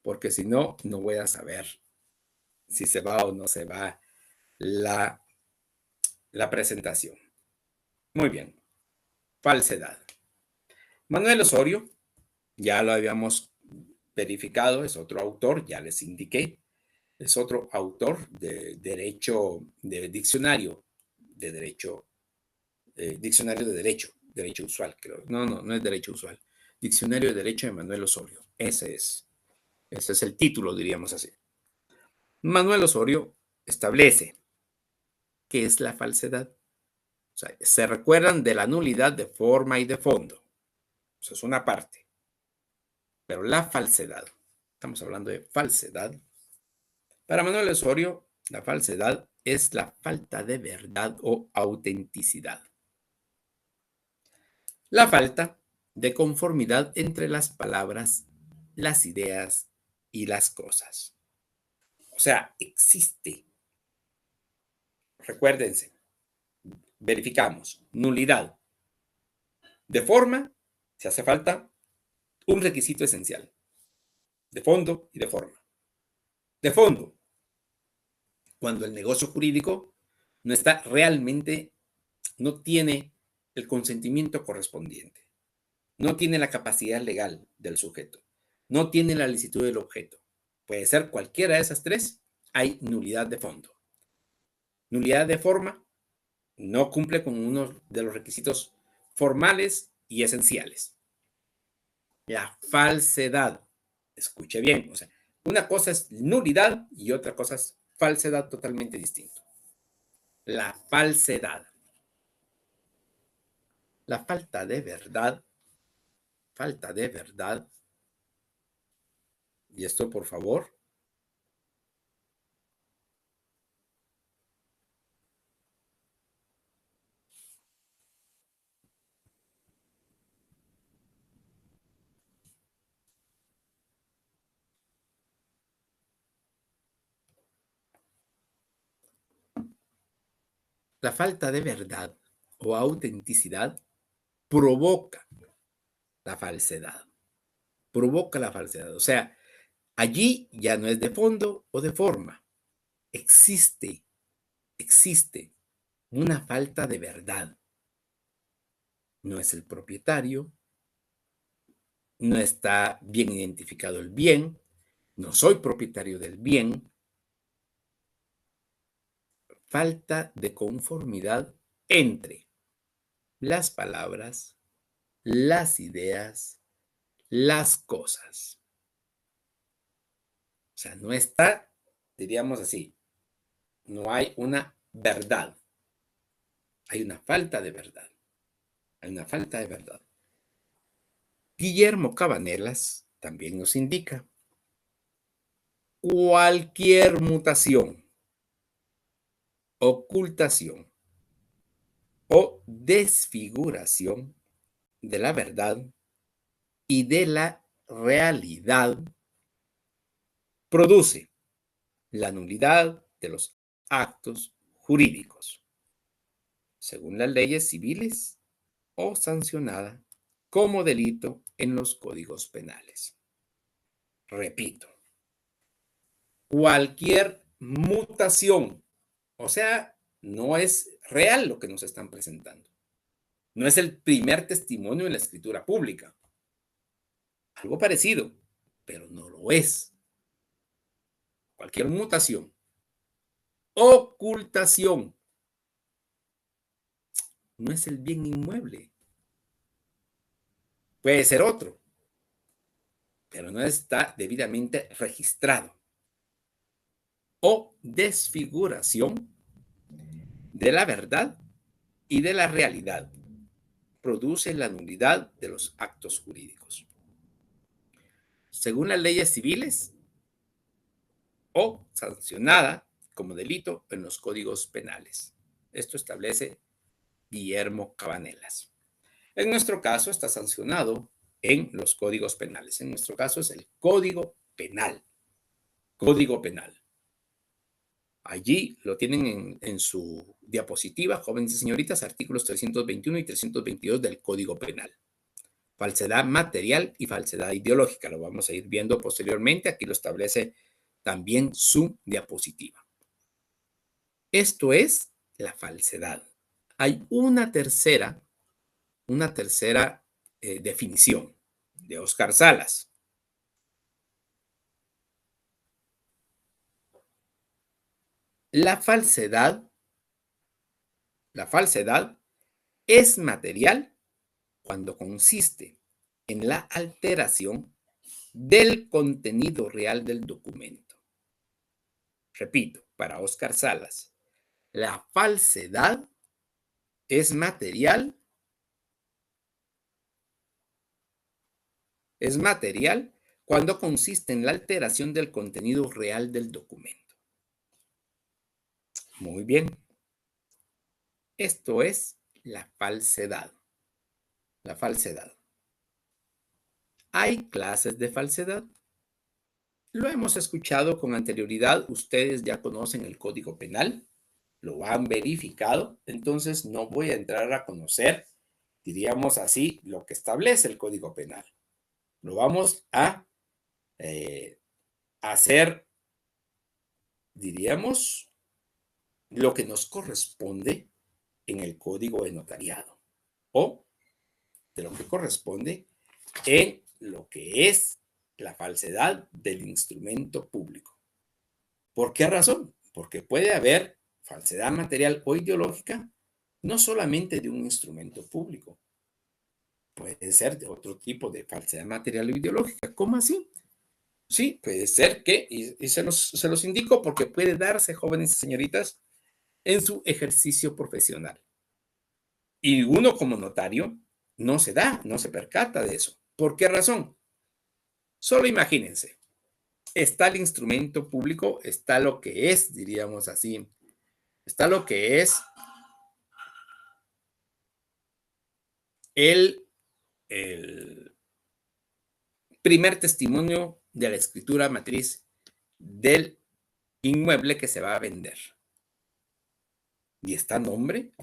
porque si no, no voy a saber si se va o no se va la presentación. Muy bien. Falsedad. Manuel Osorio, ya lo habíamos verificado, es otro autor, ya les indiqué. Es otro autor de derecho, de diccionario de derecho, diccionario de derecho usual, creo. No es derecho usual. Diccionario de Derecho de Manuel Osorio. Ese es el título, diríamos así. Manuel Osorio establece qué es la falsedad. O sea, se recuerdan de la nulidad de forma y de fondo. Eso es una parte. Pero la falsedad, estamos hablando de falsedad. Para Manuel Osorio, la falsedad es la falta de verdad o autenticidad. La falta de conformidad entre las palabras, las ideas y las cosas. O sea, existe. Recuérdense, verificamos, nulidad. De forma, se hace falta un requisito esencial. De fondo y de forma. De fondo, cuando el negocio jurídico no está realmente, no tiene el consentimiento correspondiente, no tiene la capacidad legal del sujeto, no tiene la licitud del objeto. Puede ser cualquiera de esas tres, hay nulidad de fondo. Nulidad de forma, No cumple con uno de los requisitos formales y esenciales. La falsedad. Escuche bien, o sea, una cosa es nulidad y otra cosa es falsedad, totalmente distinto. La falsedad. La falta de verdad, y esto por favor, la falta de verdad o autenticidad provoca la falsedad, provoca la falsedad. O sea, allí ya no es de fondo o de forma, existe, existe una falta de verdad. No es el propietario, no está bien identificado el bien, no soy propietario del bien, falta de conformidad entre las palabras, las ideas, las cosas. O sea, no está, diríamos así, no hay una verdad, hay una falta de verdad, hay una falta de verdad. Guillermo Cabanelas también nos indica cualquier mutación, ocultación o desfiguración de la verdad y de la realidad produce la nulidad de los actos jurídicos, según las leyes civiles o sancionada como delito en los códigos penales. Repito, cualquier mutación, o sea, no es real lo que nos están presentando. No es el primer testimonio en la escritura pública. Algo parecido, pero no lo es. Cualquier mutación. Ocultación. No es el bien inmueble. Puede ser otro, pero no está debidamente registrado. O desfiguración de la verdad y de la realidad. Produce la nulidad de los actos jurídicos. Según las leyes civiles o sancionada como delito en los códigos penales. Esto establece Guillermo Cabanelas. En nuestro caso está sancionado en los códigos penales. En nuestro caso es el Código Penal. Código Penal. Allí lo tienen en su diapositiva, jóvenes y señoritas, artículos 321 y 322 del Código Penal. Falsedad material y falsedad ideológica. Lo vamos a ir viendo posteriormente. Aquí lo establece también su diapositiva. Esto es la falsedad. Hay una tercera definición de Oscar Salas. La falsedad es material cuando consiste en la alteración del contenido real del documento. Repito, para Oscar Salas, la falsedad es material cuando consiste en la alteración del contenido real del documento. Muy bien. Esto es la falsedad. La falsedad. ¿Hay clases de falsedad? Lo hemos escuchado con anterioridad. Ustedes ya conocen el Código Penal, lo han verificado. Entonces no voy a entrar a conocer, diríamos así, lo que establece el Código Penal. Lo vamos a hacer, diríamos, lo que nos corresponde en el Código de Notariado o de lo que corresponde en lo que es la falsedad del instrumento público. ¿Por qué razón? Porque puede haber falsedad material o ideológica no solamente de un instrumento público, puede ser de otro tipo de falsedad material o ideológica. ¿Cómo así? Sí, puede ser que, y se los indico porque puede darse, jóvenes y señoritas, en su ejercicio profesional. Y uno como notario no se percata de eso. ¿Por qué razón? Solo imagínense, está el instrumento público, está lo que es, diríamos así, está lo que es el, el primer testimonio de la escritura matriz del inmueble que se va a vender. Y está nombre,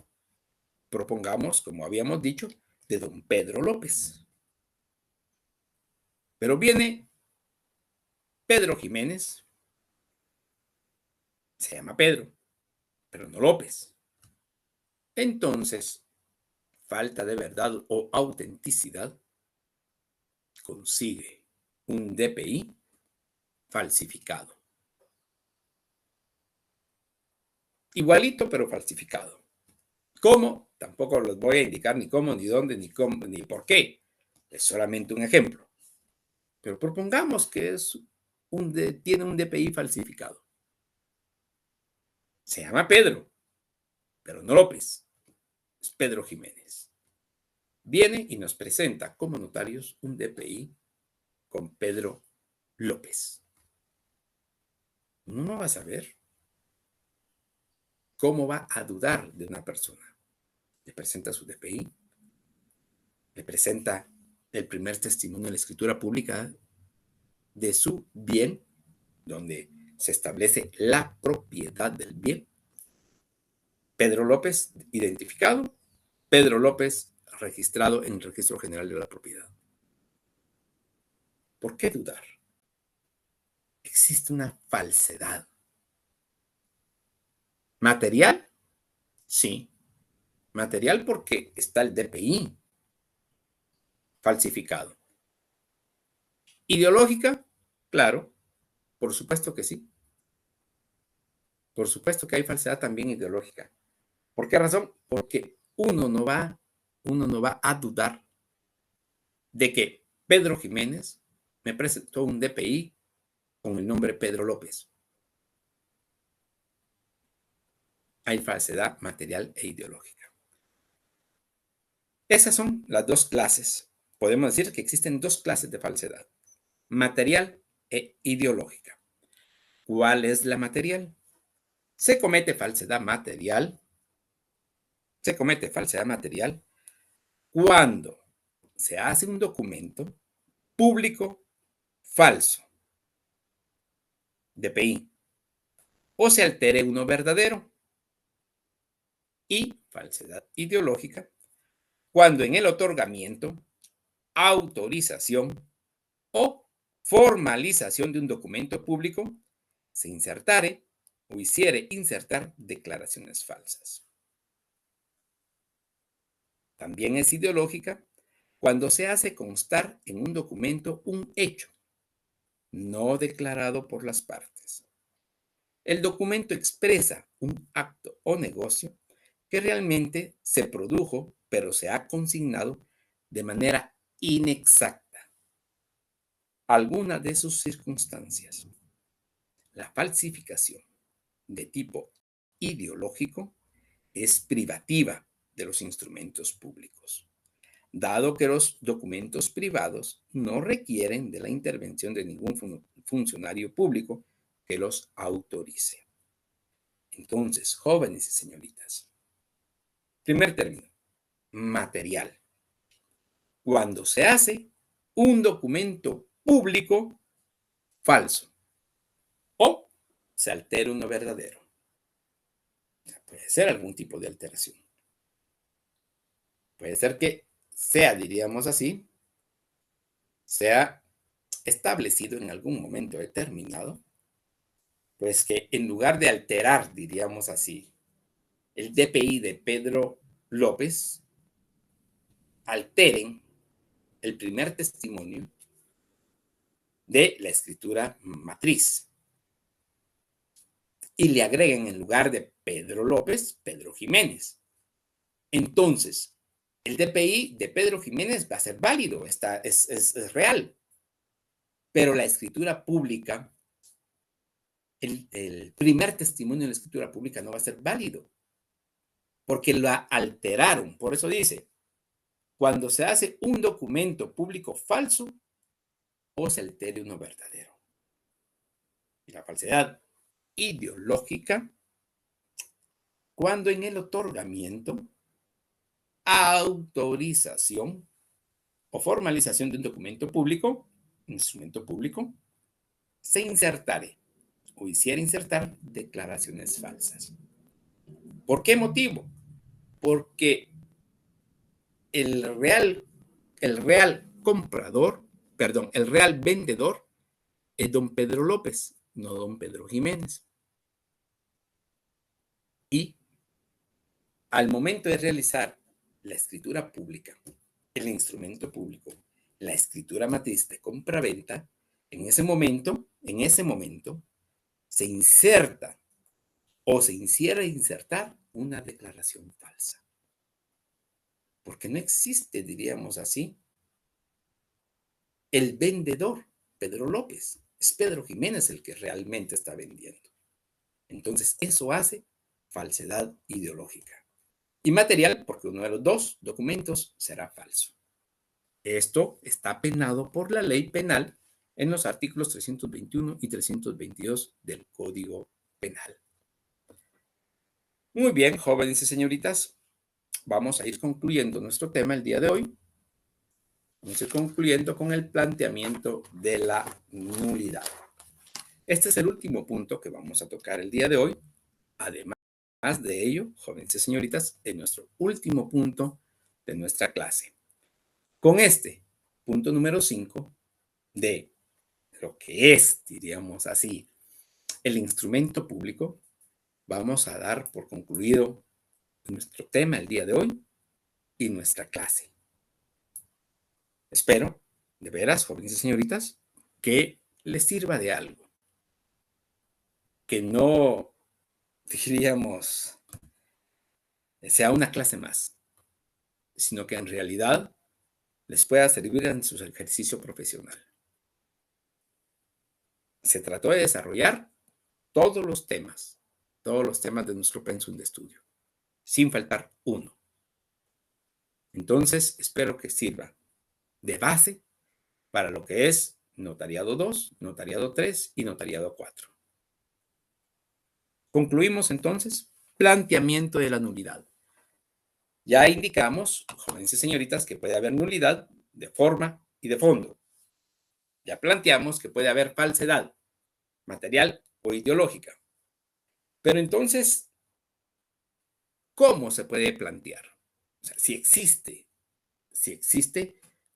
propongamos, como habíamos dicho, de don Pedro López. Pero viene Pedro Jiménez, se llama Pedro, pero no López. Entonces, falta de verdad o autenticidad, consigue un DPI falsificado. Igualito, pero falsificado. ¿Cómo? Tampoco les voy a indicar ni cómo, ni dónde, ni cómo, ni por qué. Es solamente un ejemplo. Pero propongamos que tiene un DPI falsificado. Se llama Pedro, pero no López. Es Pedro Jiménez. Viene y nos presenta como notarios un DPI con Pedro López. Uno no va a saber cómo va a dudar de una persona. Le presenta su DPI, le presenta el primer testimonio de la escritura pública de su bien, donde se establece la propiedad del bien. Pedro López, identificado. Pedro López, registrado en el Registro General de la Propiedad. ¿Por qué dudar? Existe una falsedad. ¿Material? Sí. Material porque está el DPI falsificado. ¿Ideológica? Claro, por supuesto que sí. Por supuesto que hay falsedad también ideológica. ¿Por qué razón? Porque uno no va a dudar de que Pedro Jiménez me presentó un DPI con el nombre Pedro López. Hay falsedad material e ideológica. Esas son las dos clases. Podemos decir que existen dos clases de falsedad, material e ideológica. ¿Cuál es la material? Se comete falsedad material. Se comete falsedad material cuando se hace un documento público falso, DPI, o se altere uno verdadero. Y falsedad ideológica cuando en el otorgamiento, autorización o formalización de un documento público se insertare o hiciere insertar declaraciones falsas. También es ideológica cuando se hace constar en un documento un hecho no declarado por las partes. El documento expresa un acto o negocio que realmente se produjo, pero se ha consignado de manera inexacta alguna de sus circunstancias. La falsificación de tipo ideológico es privativa de los instrumentos públicos, dado que los documentos privados no requieren de la intervención de ningún funcionario público que los autorice. Entonces, jóvenes y señoritas, primer término, material. Cuando se hace un documento público falso o se altera uno verdadero. Puede ser algún tipo de alteración. Puede ser que sea, diríamos así, sea establecido en algún momento determinado, pues que en lugar de alterar, diríamos así, el DPI de Pedro López, alteren el primer testimonio de la escritura matriz y le agreguen en lugar de Pedro López, Pedro Jiménez. Entonces, el DPI de Pedro Jiménez va a ser válido, es real, pero la escritura pública, el primer testimonio de la escritura pública no va a ser válido, porque la alteraron. Por eso dice, cuando se hace un documento público falso o se altere uno verdadero. Y la falsedad ideológica, cuando en el otorgamiento, autorización o formalización de un documento público, instrumento público, se insertare o hiciera insertar declaraciones falsas. ¿Por qué motivo? Porque el real comprador, perdón, el real vendedor es don Pedro López, no don Pedro Jiménez. Y al momento de realizar la escritura pública, el instrumento público, la escritura matriz de compra-venta, en ese momento, se inserta o se hiciera insertar una declaración falsa. Porque no existe, diríamos así, el vendedor, Pedro López. Es Pedro Jiménez el que realmente está vendiendo. Entonces, eso hace falsedad ideológica. Y material, porque uno de los dos documentos será falso. Esto está penado por la ley penal en los artículos 321 y 322 del Código Penal. Muy bien, jóvenes y señoritas, vamos a ir concluyendo nuestro tema el día de hoy. Vamos a ir concluyendo con el planteamiento de la nulidad. Este es el último punto que vamos a tocar el día de hoy. Además de ello, jóvenes y señoritas, en nuestro último punto de nuestra clase. Con este punto número 5 de lo que es, diríamos así, el instrumento público, vamos a dar por concluido nuestro tema el día de hoy y nuestra clase. Espero, de veras, jóvenes y señoritas, que les sirva de algo. Que no, diríamos, sea una clase más, sino que en realidad les pueda servir en su ejercicio profesional. Se trató de desarrollar todos los temas de nuestro pensum de estudio, sin faltar uno. Entonces, espero que sirva de base para lo que es notariado 2, notariado 3 y notariado 4. Concluimos entonces, planteamiento de la nulidad. Ya indicamos, jóvenes y señoritas, que puede haber nulidad de forma y de fondo. Ya planteamos que puede haber falsedad material o ideológica. Pero entonces, ¿cómo se puede plantear? O sea, si existe,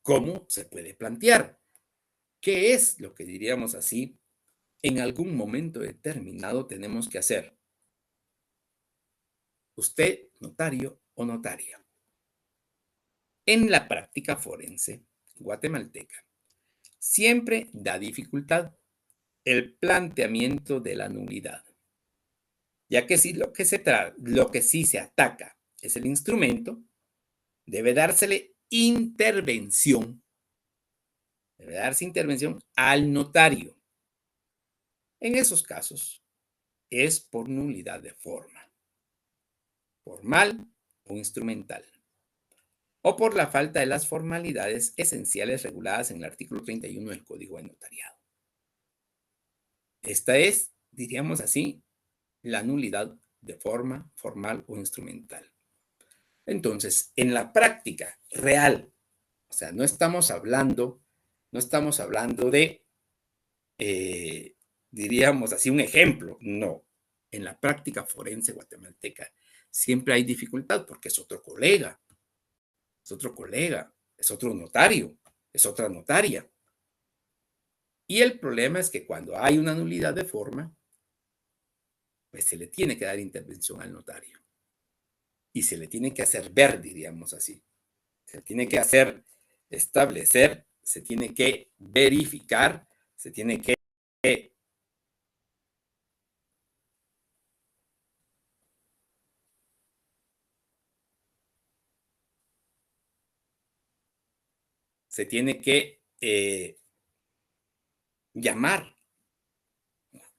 ¿cómo se puede plantear? ¿Qué es lo que diríamos así? En algún momento determinado tenemos que hacer. Usted, notario o notaria. En la práctica forense guatemalteca, siempre da dificultad el planteamiento de la nulidad, ya que si lo que sí se ataca es el instrumento, debe dársele intervención, debe darse intervención al notario. En esos casos es por nulidad de forma, formal o instrumental, o por la falta de las formalidades esenciales reguladas en el artículo 31 del Código de Notariado. Esta es, diríamos así, la nulidad de forma, formal o instrumental. Entonces, en la práctica real, o sea, no estamos hablando de, diríamos así, un ejemplo, no. En la práctica forense guatemalteca siempre hay dificultad porque es otro colega, es otro notario, es otra notaria. Y el problema es que cuando hay una nulidad de forma, pues se le tiene que dar intervención al notario. Y se le tiene que hacer ver, diríamos así. Se tiene que hacer establecer, se tiene que verificar, se tiene que se tiene que llamar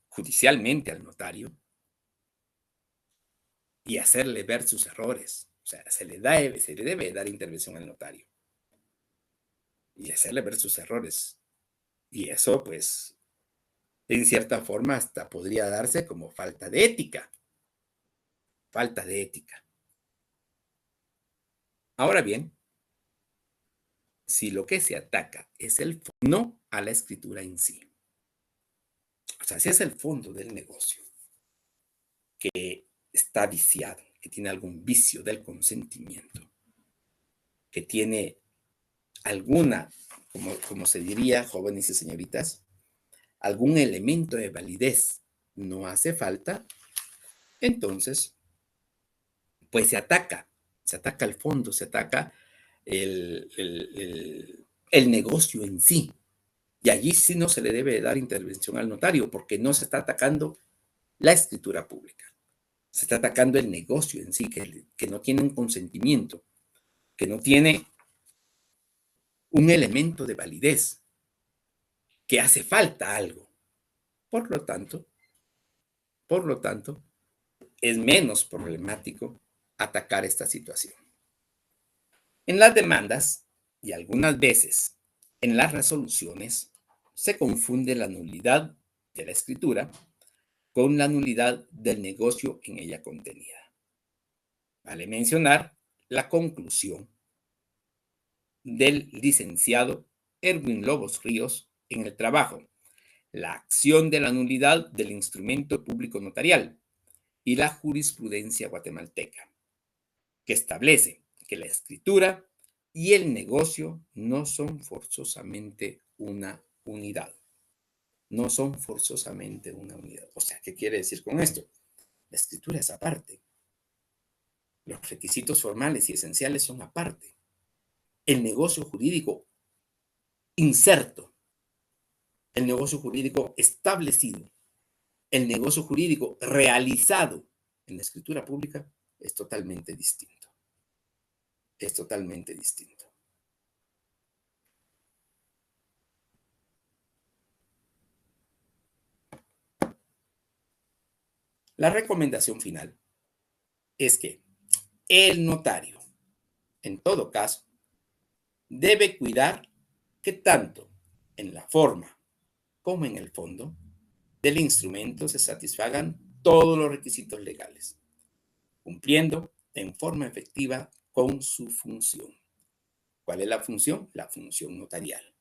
judicialmente al notario y hacerle ver sus errores. O sea, se le debe dar intervención al notario y hacerle ver sus errores. Y eso, pues, en cierta forma, hasta podría darse como falta de ética. Falta de ética. Ahora bien, si lo que se ataca es el fondo, no a la escritura en sí. O sea, si es el fondo del negocio que está viciado, que tiene algún vicio del consentimiento, que tiene alguna, como se diría, jóvenes y señoritas, algún elemento de validez no hace falta, entonces, pues se ataca el fondo, se ataca el negocio en sí. Y allí sí no se le debe dar intervención al notario porque no se está atacando la escritura pública. Se está atacando el negocio en sí, que no tiene un consentimiento, que no tiene un elemento de validez, que hace falta algo. Por lo tanto, es menos problemático atacar esta situación. En las demandas y algunas veces en las resoluciones se confunde la nulidad de la escritura con la nulidad del negocio en ella contenida. Vale mencionar la conclusión del licenciado Erwin Lobos Ríos en el trabajo La acción de la nulidad del instrumento público notarial y la jurisprudencia guatemalteca, que establece que la escritura y el negocio no son forzosamente una unidad. No son forzosamente una unidad. O sea, ¿qué quiere decir con esto? La escritura es aparte. Los requisitos formales y esenciales son aparte. El negocio jurídico inserto, el negocio jurídico establecido, el negocio jurídico realizado en la escritura pública es totalmente distinto. Es totalmente distinto. La recomendación final es que el notario, en todo caso, debe cuidar que tanto en la forma como en el fondo del instrumento se satisfagan todos los requisitos legales, cumpliendo en forma efectiva con su función. ¿Cuál es la función? La función notarial,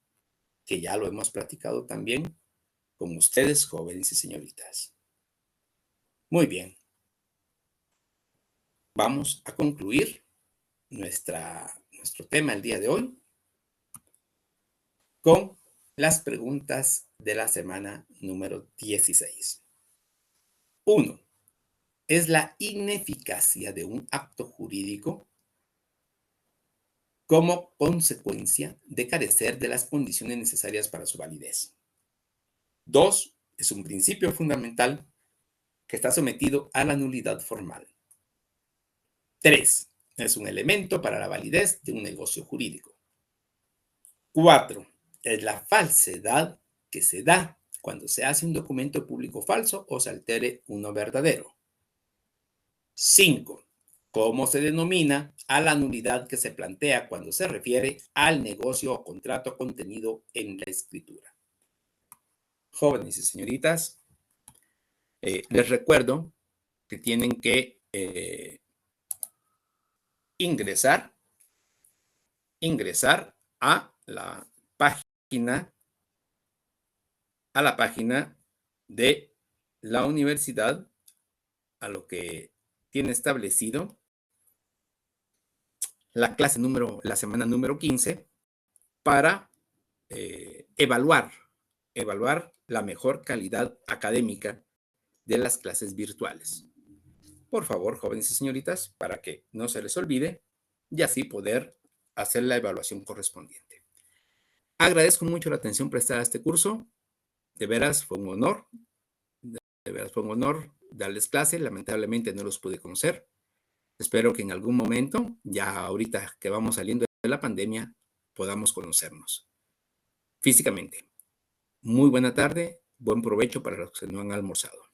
que ya lo hemos platicado también con ustedes, jóvenes y señoritas. Muy bien, vamos a concluir nuestro tema el día de hoy con las preguntas de la semana número 16. 1. ¿Es la ineficacia de un acto jurídico como consecuencia de carecer de las condiciones necesarias para su validez? 2. Es un principio fundamental que está sometido a la nulidad formal. 3. Es un elemento para la validez de un negocio jurídico. 4. Es la falsedad que se da cuando se hace un documento público falso o se altere uno verdadero. 5. ¿Cómo se denomina a la nulidad que se plantea cuando se refiere al negocio o contrato contenido en la escritura? Jóvenes y señoritas, les recuerdo que tienen que ingresar a la página de la universidad, a lo que tiene establecido la semana número 15 para evaluar la mejor calidad académica de las clases virtuales. Por favor, jóvenes y señoritas, para que no se les olvide y así poder hacer la evaluación correspondiente. Agradezco mucho la atención prestada a este curso. De veras fue un honor. De veras fue un honor darles clase. Lamentablemente no los pude conocer. Espero que en algún momento, ya ahorita que vamos saliendo de la pandemia, podamos conocernos físicamente. Muy buena tarde, buen provecho para los que no han almorzado.